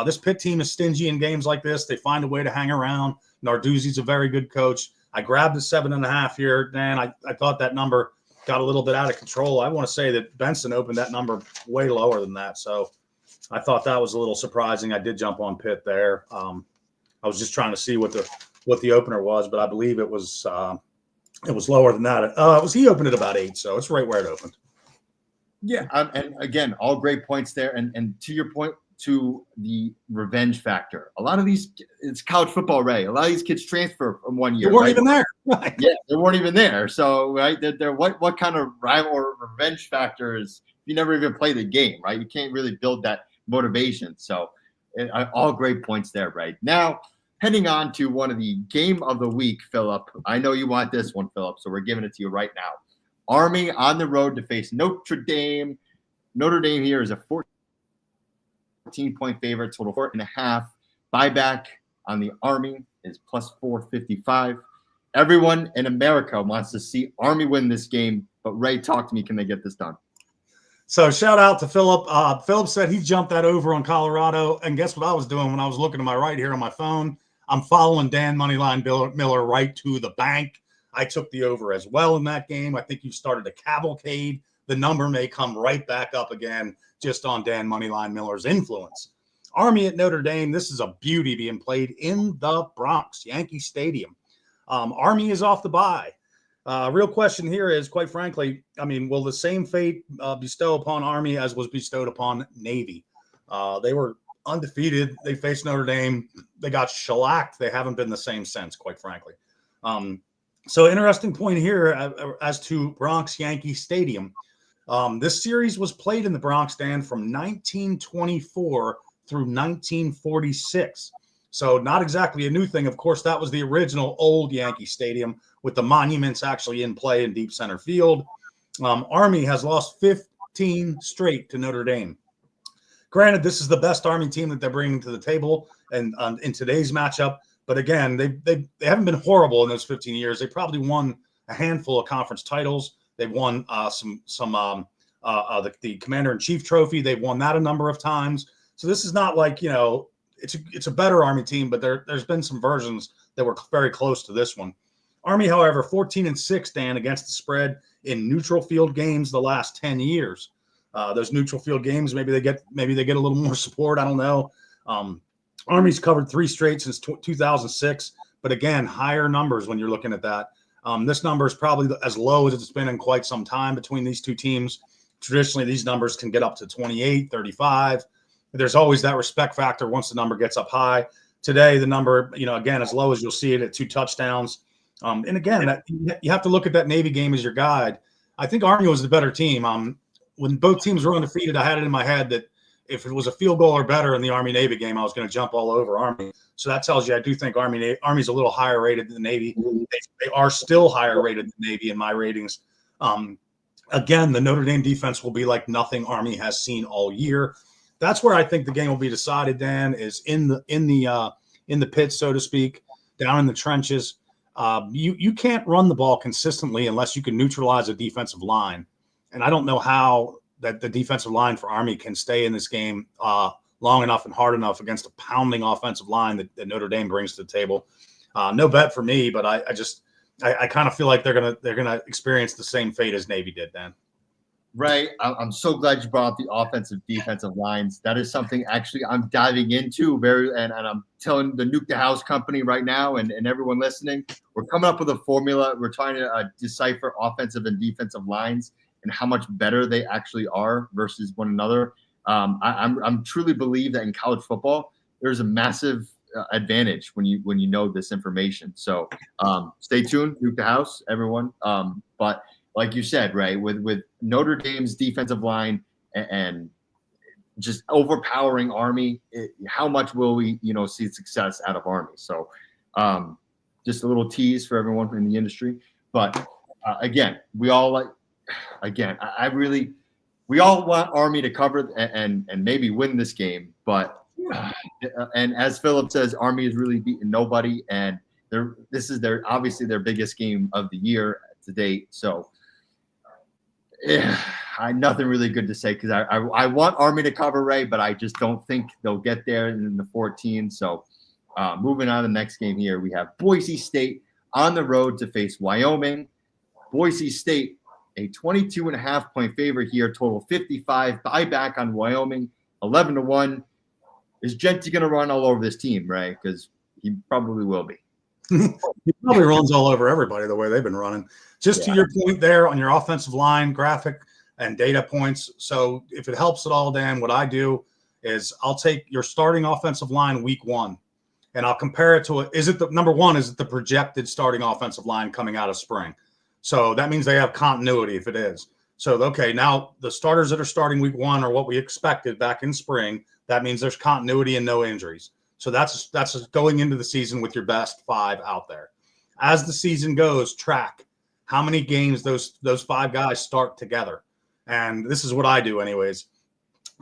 This Pitt team is stingy in games like this. They find a way to hang around. Narduzzi's a very good coach. I grabbed the 7.5 here, Dan. I thought that number got a little bit out of control. I want to say that Benson opened that number way lower than that. So I thought that was a little surprising. I did jump on Pitt there. I was just trying to see what the opener was, but I believe it was lower than that. He opened at about 8, so it's right where it opened. Yeah, and again, all great points there. And to your point, to the revenge factor, a lot of these, it's college football, Ray. A lot of these kids transfer from one year. They weren't even there. Yeah, they weren't even there. So, right, they're what kind of rival or revenge factor is? You never even play the game, right? You can't really build that motivation. So, all great points there, right? Now, heading on to one of the game of the week, Philip. I know you want this one, Philip, so we're giving it to you right now. Army on the road to face Notre Dame. Notre Dame here is a 14-point favorite, total 4.5. Buyback on the Army is plus 455. Everyone in America wants to see Army win this game, but Ray, talk to me. Can they get this done? So shout out to Philip. Philip said he jumped that over on Colorado, and guess what I was doing when I was looking to my right here on my phone? I'm following Dan Moneyline Miller right to the bank. I took the over as well in that game. I think you started a cavalcade. The number may come right back up again just on Dan Moneyline Miller's influence. Army at Notre Dame, this is a beauty being played in the Bronx, Yankee Stadium. Army is off the bye. Real question here is, quite frankly, I mean, will the same fate bestow upon Army as was bestowed upon Navy? They were undefeated. They faced Notre Dame. They got shellacked. They haven't been the same since, quite frankly. So interesting point here as to Bronx Yankee Stadium. This series was played in the Bronx, Dan, from 1924 through 1946. So not exactly a new thing. Of course, that was the original old Yankee Stadium with the monuments actually in play in deep center field. Army has lost 15 straight to Notre Dame. Granted, this is the best Army team that they're bringing to the table and in today's matchup. But again, they haven't been horrible in those 15 years. They probably won a handful of conference titles. They've won the Commander-in-Chief trophy. They've won that a number of times. So this is not like, it's a better Army team, but there's been some versions that were very close to this one. Army, however, 14-6, Dan, against the spread in neutral field games the last 10 years. Those neutral field games, maybe they get a little more support. I don't know. Army's covered 3 straight since 2006, but again, higher numbers when you're looking at that. This number is probably as low as it's been in quite some time between these two teams. Traditionally, these numbers can get up to 28, 35. There's always that respect factor once the number gets up high. Today, the number, again, as low as you'll see it at 2 touchdowns. And again, you have to look at that Navy game as your guide. I think Army was the better team. When both teams were undefeated, I had it in my head that if it was a field goal or better in the Army-Navy game, I was going to jump all over Army. So that tells you I do think Army's a little higher rated than the Navy. They are still higher rated than Navy in my ratings. Again, the Notre Dame defense will be like nothing Army has seen all year. That's where I think the game will be decided, Dan, is in the pit, so to speak, down in the trenches. You can't run the ball consistently unless you can neutralize a defensive line. And I don't know how that the defensive line for Army can stay in this game long enough and hard enough against a pounding offensive line that Notre Dame brings to the table. No bet for me, but I kind of feel like they're gonna experience the same fate as Navy did, Dan. Right. I'm so glad you brought up the offensive defensive lines. That is something actually I'm diving into and I'm telling the Nuke the House company right now and everyone listening, we're coming up with a formula. We're trying to decipher offensive and defensive lines and how much better they actually are versus one another. I'm truly believe that in college football, there's a massive advantage when you know this information. So stay tuned, Nuke the House, everyone. But like you said, right, with Notre Dame's defensive line and just overpowering Army, how much will we, see success out of Army? So just a little tease for everyone in the industry. But again, we all want Army to cover and maybe win this game. But and as Philip says, Army has really beaten nobody, and this is obviously their biggest game of the year to date. So nothing really good to say because I want Army to cover, Ray, but I just don't think they'll get there in the 14. So moving on to the next game here, we have Boise State on the road to face Wyoming. Boise State, a 22.5-point favorite here, total 55. Buy back on Wyoming, 11-1. Is Genty going to run all over this team, Ray? Because he probably will be. He probably runs all over everybody the way they've been running. Just to your point there on your offensive line graphic and data points. So if it helps at all, Dan, what I do is I'll take your starting offensive line week 1, and I'll compare it to is it the projected starting offensive line coming out of spring? So that means they have continuity if it is. So, okay, now the starters that are starting week 1 are what we expected back in spring. That means there's continuity and no injuries. So that's going into the season with your best 5 out there. As the season goes, track how many games those 5 guys start together. And this is what I do anyways.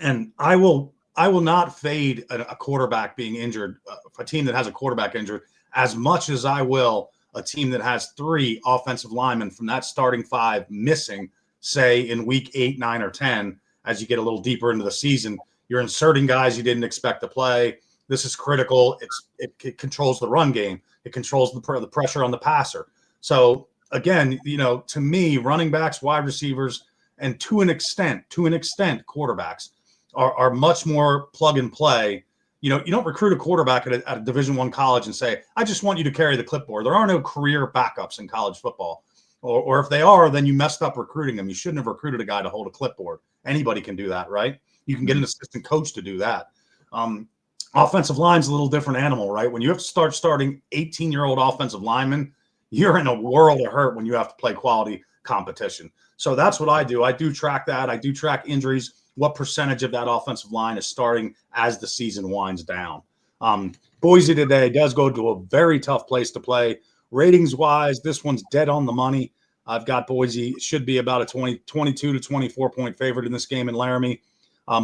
And I will not fade a quarterback being injured, a team that has a quarterback injured, as much as I will a team that has 3 offensive linemen from that starting 5 missing, say in week 8, 9, or 10, as you get a little deeper into the season. You're inserting guys you didn't expect to play. This is critical. It controls the run game. It controls the pressure on the passer. So again, to me, running backs, wide receivers, and to an extent, quarterbacks are much more plug and play. You don't recruit a quarterback at a Division I college and say, I just want you to carry the clipboard. There are no career backups in college football. Or if they are, then you messed up recruiting them. You shouldn't have recruited a guy to hold a clipboard. Anybody can do that, right? You can get an assistant coach to do that. Offensive line's a little different animal, right? When you have to start starting 18-year-old offensive linemen, you're in a world of hurt when you have to play quality competition. So that's what I do. I do track that. I do track injuries. What percentage of that offensive line is starting as the season winds down? Boise today does go to a very tough place to play. Ratings-wise, this one's dead on the money. I've got Boise. It should be about a 22 to 24-point favorite in this game in Laramie.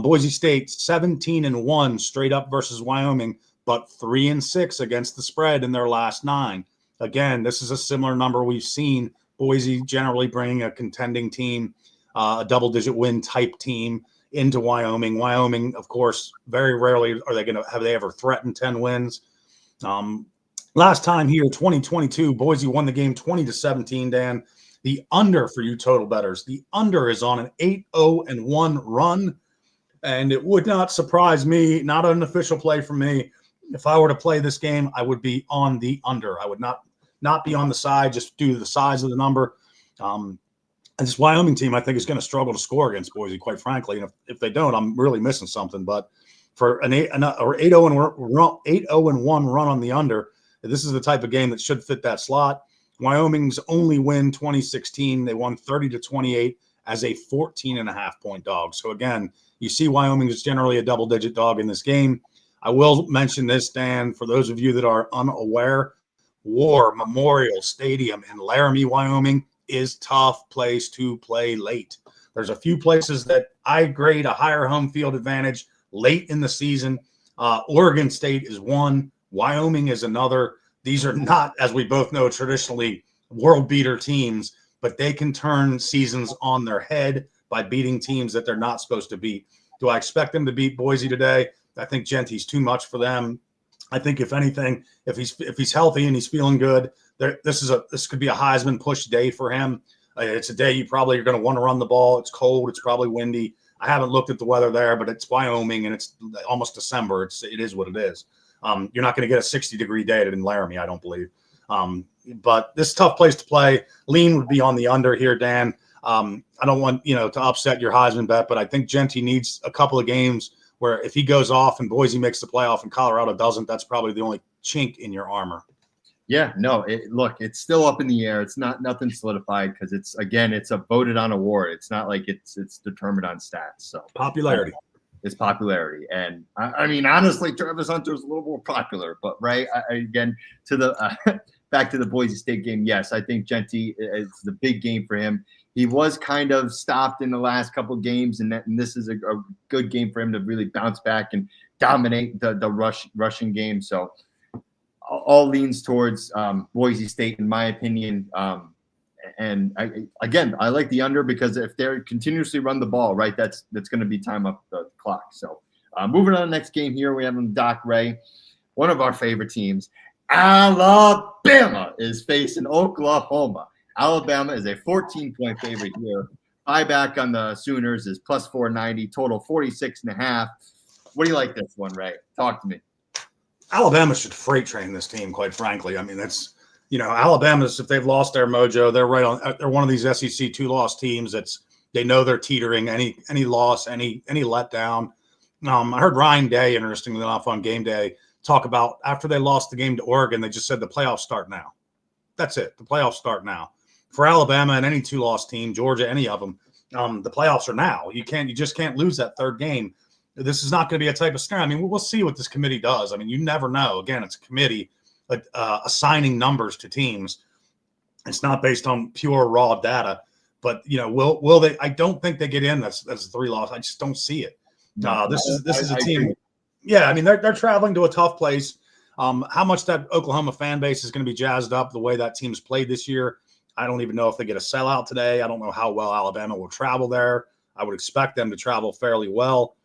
Boise State 17-1 straight up versus Wyoming, but 3-6 against the spread in their last 9. Again, this is a similar number we've seen. Boise generally bringing a contending team, a double-digit win type team into Wyoming. Wyoming, of course, very rarely have they ever threatened 10 wins. Last time here, 2022, Boise won the game 20-17. Dan, the under for you total bettors. The under is on an 8-0-1 run. And it would not surprise me, not an official play for me. If I were to play this game, I would be on the under. I would not be on the side just due to the size of the number. And this Wyoming team, I think, is going to struggle to score against Boise, quite frankly. And if they don't, I'm really missing something. But for an 8-0-1 run on the under, this is the type of game that should fit that slot. Wyoming's only win 2016. They won 30-28 as a 14.5-point dog. So again, you see Wyoming is generally a double-digit dog in this game. I will mention this, Dan, for those of you that are unaware, War Memorial Stadium in Laramie, Wyoming is tough place to play late. There's a few places that I grade a higher home field advantage late in the season. Oregon State is one. Wyoming is another. These are not, as we both know, traditionally world beater teams, but they can turn seasons on their head by beating teams that they're not supposed to beat. Do I expect them to beat Boise today? I think Genty's too much for them. I think if anything, if he's healthy and he's feeling good, this could be a Heisman push day for him. It's a day you probably are going to want to run the ball. It's cold. It's probably windy. I haven't looked at the weather there, but it's Wyoming and it's almost December. It is what it is. You're not going to get a 60-degree day in Laramie, I don't believe. But this is a tough place to play. Lean would be on the under here, Dan. I don't want to upset your Heisman bet, but I think Genty needs a couple of games where if he goes off and Boise makes the playoff and Colorado doesn't, that's probably the only chink in your armor. Yeah, no, it's still up in the air. It's nothing solidified because it's a voted on award. It's not like it's determined on stats. So popularity. It's popularity. And I mean, honestly, Travis Hunter's a little more popular, but right. Again, to the back to the Boise State game. Yes, I think Genty is the big game for him. He was kind of stopped in the last couple of games, and this is a good game for him to really bounce back and dominate the rushing game. So all leans towards Boise State, in my opinion. And I like the under because if they continuously run the ball, right, that's going to be time up the clock. So moving on to the next game here, we have Doc Ray, one of our favorite teams. Alabama is facing Oklahoma. Alabama is a 14-point favorite here. Buyback on the Sooners is plus 490, total 46.5. What do you like this one, Ray? Talk to me. Alabama should freight train this team, quite frankly. I mean, that's, Alabama's, if they've lost their mojo, they're one of these SEC 2-loss teams they know they're teetering. Any loss, any letdown. I heard Ryan Day, interestingly enough, on game day talk about after they lost the game to Oregon, they just said the playoffs start now. That's it. The playoffs start now. For Alabama and any 2-loss team, Georgia, any of them, the playoffs are now. You just can't lose that third game. This is not going to be a type of snare. I mean, we'll see what this committee does. I mean, you never know. Again, it's a committee assigning numbers to teams. It's not based on pure raw data. But will they? I don't think they get in. That's a 3-loss. I just don't see it. This is a team. Yeah, I mean, they're traveling to a tough place. How much that Oklahoma fan base is going to be jazzed up the way that team's played this year, I don't even know if they get a sellout today. I don't know how well Alabama will travel there. I would expect them to travel fairly well.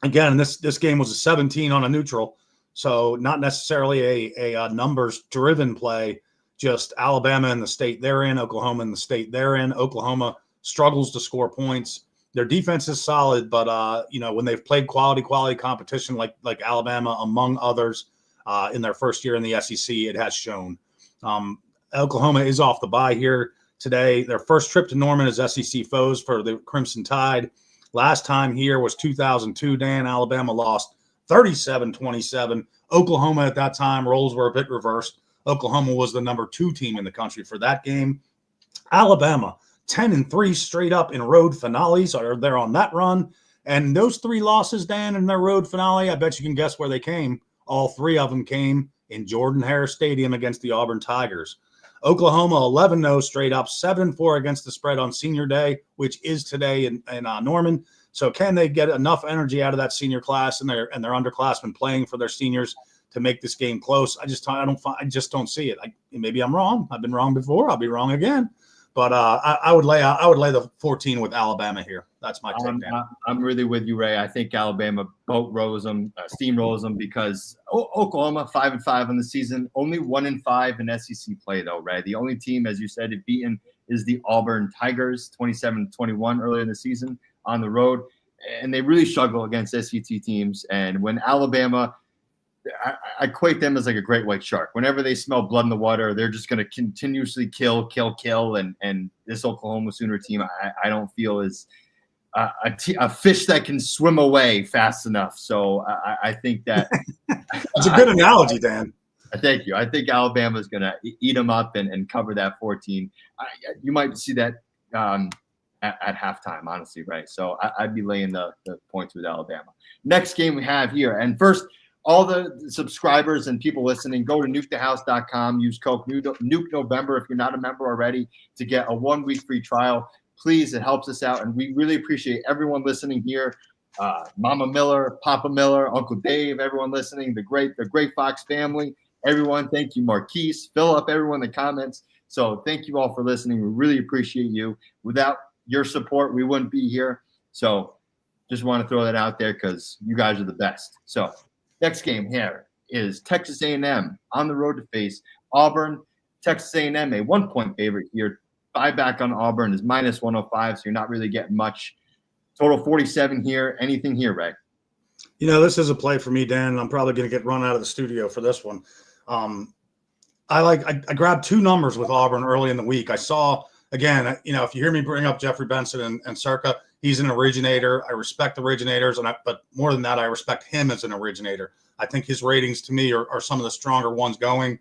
Again, this game was a 17 on a neutral, so not necessarily a numbers-driven play, just Alabama in the state they're in, Oklahoma in the state they're in. Oklahoma struggles to score points. Their defense is solid, but when they've played quality competition like Alabama, among others, in their first year in the SEC, it has shown. Oklahoma is off the bye here today. Their first trip to Norman is SEC foes for the Crimson Tide. Last time here was 2002, Dan. Alabama lost 37-27. Oklahoma at that time, roles were a bit reversed. Oklahoma was the number 2 team in the country for that game. Alabama, 10-3 straight up in road finales. They're on that run. And those 3 losses, Dan, in their road finale, I bet you can guess where they came. All 3 of them came in Jordan-Hare Stadium against the Auburn Tigers. Oklahoma 11-0 straight up, 7-4 against the spread on Senior Day, which is today in Norman. So can they get enough energy out of that senior class and their underclassmen playing for their seniors to make this game close? I just don't see it. Maybe I'm wrong. I've been wrong before. I'll be wrong again. But I would lay the 14 with Alabama here. That's my take. I'm really with you, Ray. I think Alabama steamrolls them because Oklahoma 5-5 on the season, only 1-5 in SEC play though, Ray. The only team, as you said, it beaten is the Auburn Tigers, 27-21 earlier in the season on the road, and they really struggle against SEC teams. And when Alabama, I equate them as like a great white shark. Whenever they smell blood in the water, they're just going to continuously kill. And this Oklahoma Sooner team, I don't feel is a fish that can swim away fast enough. So I think that it's a good analogy, Dan. Thank you. I think Alabama is going to eat them up and cover that 14. You might see that at halftime, honestly, right? So I'd be laying the points with Alabama. Next game we have here, and first, all the subscribers and people listening, go to nukethehouse.com. Use code Nuke November if you're not a member already to get a 1-week free trial. Please, it helps us out, and we really appreciate everyone listening here. Mama Miller, Papa Miller, Uncle Dave, everyone listening, the Greyfox family, everyone. Thank you, Marquise, Philip, everyone in the comments. So thank you all for listening. We really appreciate you. Without your support, we wouldn't be here. So just want to throw that out there because you guys are the best. So next game here is Texas A&M on the road to face Auburn. Texas A&M, a 1-point favorite here. Buyback on Auburn is minus 105, so you're not really getting much. Total 47 here. Anything here, Ray? This is a play for me, Dan, and I'm probably going to get run out of the studio for this one. I grabbed 2 numbers with Auburn early in the week. I saw, again, if you hear me bring up Jeffrey Benson and Circa, he's an originator. I respect originators, but more than that, I respect him as an originator. I think his ratings to me are some of the stronger ones going.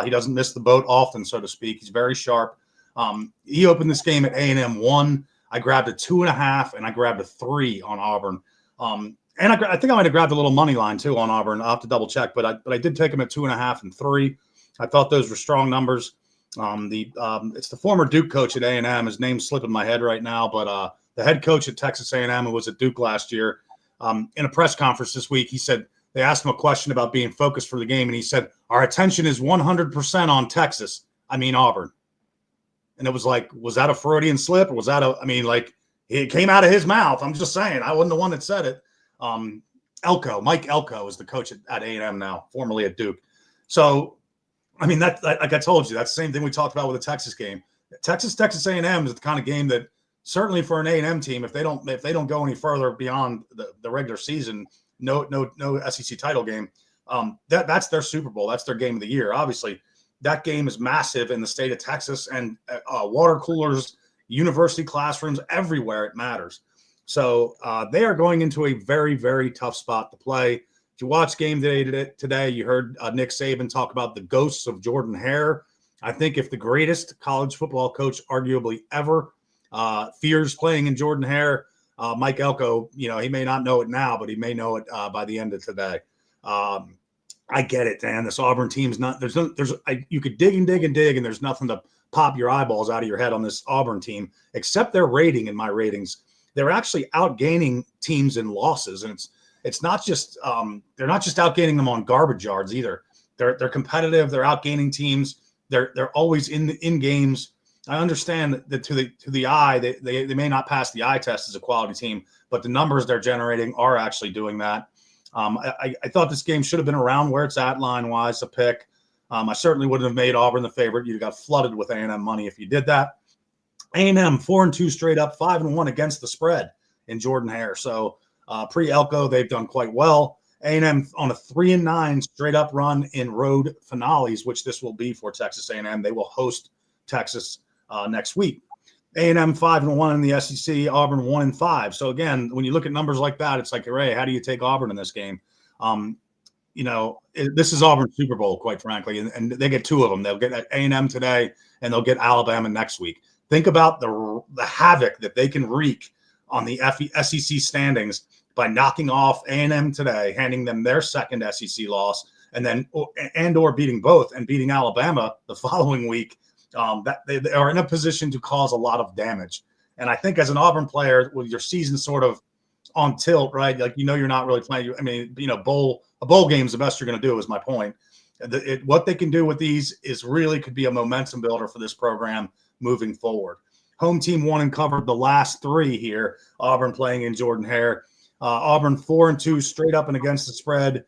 He doesn't miss the boat often, so to speak. He's very sharp. He opened this game at A&M 1. I grabbed a 2.5 and I grabbed a 3 on Auburn. And I think I might have grabbed a little money line too on Auburn. I'll have to double check, but I did take him at 2.5 and 3. I thought those were strong numbers. It's the former Duke coach at A&M. His name's slipping my head right now, but the head coach at Texas A&M, who was at Duke last year, in a press conference this week, he said they asked him a question about being focused for the game, and he said, "Our attention is 100% on Texas. I mean Auburn." And it was like, was that a Freudian slip? Or was that it came out of his mouth. I'm just saying, I wasn't the one that said it. Mike Elko is the coach at A&M now, formerly at Duke. So, I mean, that, like I told you, that's the same thing we talked about with the Texas game. Texas A&M is the kind of game that certainly for an A&M team, if they don't go any further beyond the regular season, no SEC title game, that's their Super Bowl. That's their game of the year. Obviously, that game is massive in the state of Texas, and water coolers, university classrooms, everywhere it matters. So they are going into a very, very tough spot to play. If you watch game day today, you heard Nick Saban talk about the ghosts of Jordan Hare. I think if the greatest college football coach arguably ever fears playing in Jordan Hare, Mike Elko, he may not know it now, but he may know it by the end of today. I get it, Dan. This Auburn team's not you could dig and dig and dig, and there's nothing to pop your eyeballs out of your head on this Auburn team, except their rating. In my ratings, they're actually outgaining teams in losses, and it's not just they're not just outgaining them on garbage yards either. They're competitive. They're outgaining teams. They're always in games. I understand that to the eye, they may not pass the eye test as a quality team, but the numbers they're generating are actually doing that. I thought this game should have been around where it's at line-wise, a pick. I certainly wouldn't have made Auburn the favorite. You'd got flooded with A&M money if you did that. A&M 4-2 straight up, 5-1 against the spread in Jordan Hare. So pre-Elko, they've done quite well. A&M on a 3-9 straight up run in road finales, which this will be for Texas A&M. They will host Texas next week. A&M 5-1 in the SEC, Auburn 1-5. So again, when you look at numbers like that, it's like, Ray, how do you take Auburn in this game? This is Auburn's Super Bowl, quite frankly, and they get two of them. They'll get A&M today, and they'll get Alabama next week. Think about the havoc that they can wreak on the SEC standings by knocking off A&M today, handing them their second SEC loss, or beating both and beating Alabama the following week. That they are in a position to cause a lot of damage. And I think as an Auburn player, with your season sort of on tilt, right? Like, you're not really playing. I mean, a bowl game is the best you're going to do, is my point. What they can do with these is really could be a momentum builder for this program moving forward. Home team won and covered the last three here. Auburn playing in Jordan Hare. Auburn 4-2 straight up and against the spread.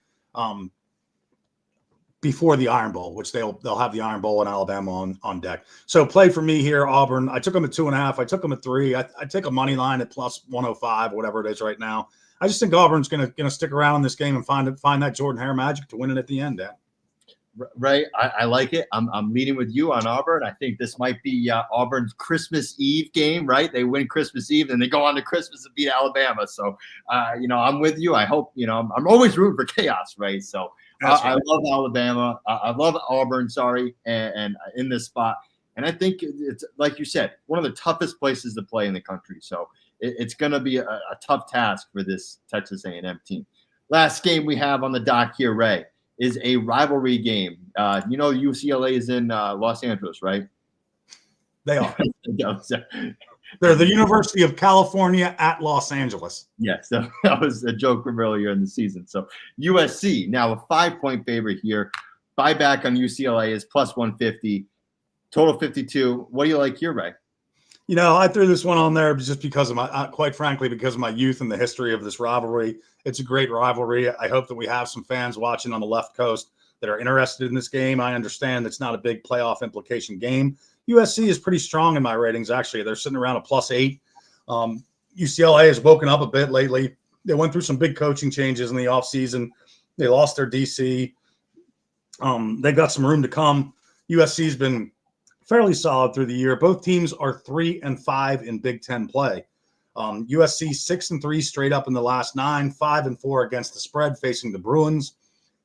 Before the Iron Bowl, which they'll have the Iron Bowl in Alabama on deck. So play for me here, Auburn. I took them at 2.5. I took them at 3. I take a money line at plus 105, whatever it is right now. I just think Auburn's gonna stick around in this game and find that Jordan Hare magic to win it at the end, Dan. Right, I like it. I'm meeting with you on Auburn. I think this might be Auburn's Christmas Eve game, right? They win Christmas Eve, and they go on to Christmas and beat Alabama. So, I'm with you. I hope, I'm always rooting for chaos, right? So. Right. I love Alabama. I love Auburn, and in this spot. And I think it's, like you said, one of the toughest places to play in the country. So it's going to be a tough task for this Texas A&M team. Last game we have on the dock here, Ray, is a rivalry game. UCLA is in Los Angeles, right? They are. They're the University of California at Los Angeles. Yes, that was a joke from earlier in the season. So USC, now a 5-point favorite here. Buyback on UCLA is plus 150. Total 52. What do you like here, Ray? I threw this one on there just because of quite frankly, because of my youth and the history of this rivalry. It's a great rivalry. I hope that we have some fans watching on the left coast that are interested in this game. I understand it's not a big playoff implication game. USC is pretty strong in my ratings, actually. They're sitting around a plus 8. UCLA has woken up a bit lately. They went through some big coaching changes in the offseason. They lost their DC. They've got some room to come. USC's been fairly solid through the year. Both teams are 3-5 in Big Ten play. USC 6-3 straight up in the last 9, 5-4 against the spread facing the Bruins.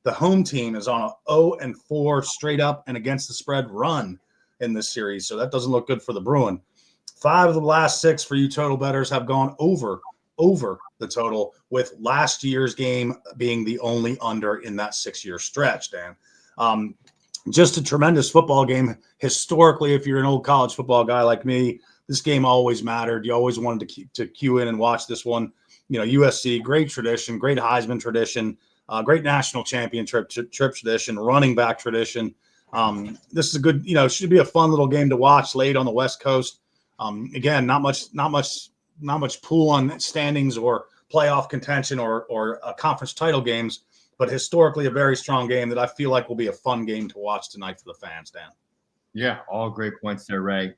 The home team is on a 0-4 straight up and against the spread run in this series, so that doesn't look good for the Bruin. 5 of the last 6 for you total bettors have gone over the total, with last year's game being the only under in that 6-year stretch, Dan. Just a tremendous football game. Historically, if you're an old college football guy like me, this game always mattered. You always wanted to cue in and watch this one. USC, great tradition, great Heisman tradition, great national championship tradition, running back tradition. This is a good, should be a fun little game to watch late on the West Coast. Again, not much pool on standings or playoff contention or conference title games, but historically a very strong game that I feel like will be a fun game to watch tonight for the fans, Dan. Yeah, all great points there, Ray.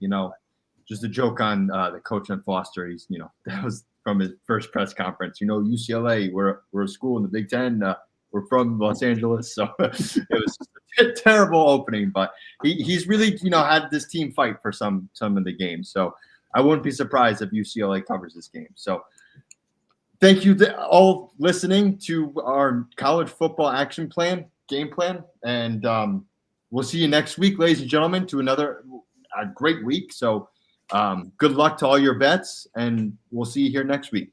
Just a joke on the coach on Foster. He's, that was from his first press conference. UCLA, we're a school in the Big Ten. We're from Los Angeles, so it was a terrible opening. But he's really, had this team fight for some of the games. So I wouldn't be surprised if UCLA covers this game. So thank you to all listening to our college football game plan, and we'll see you next week, ladies and gentlemen, to another great week. So good luck to all your bets, and we'll see you here next week.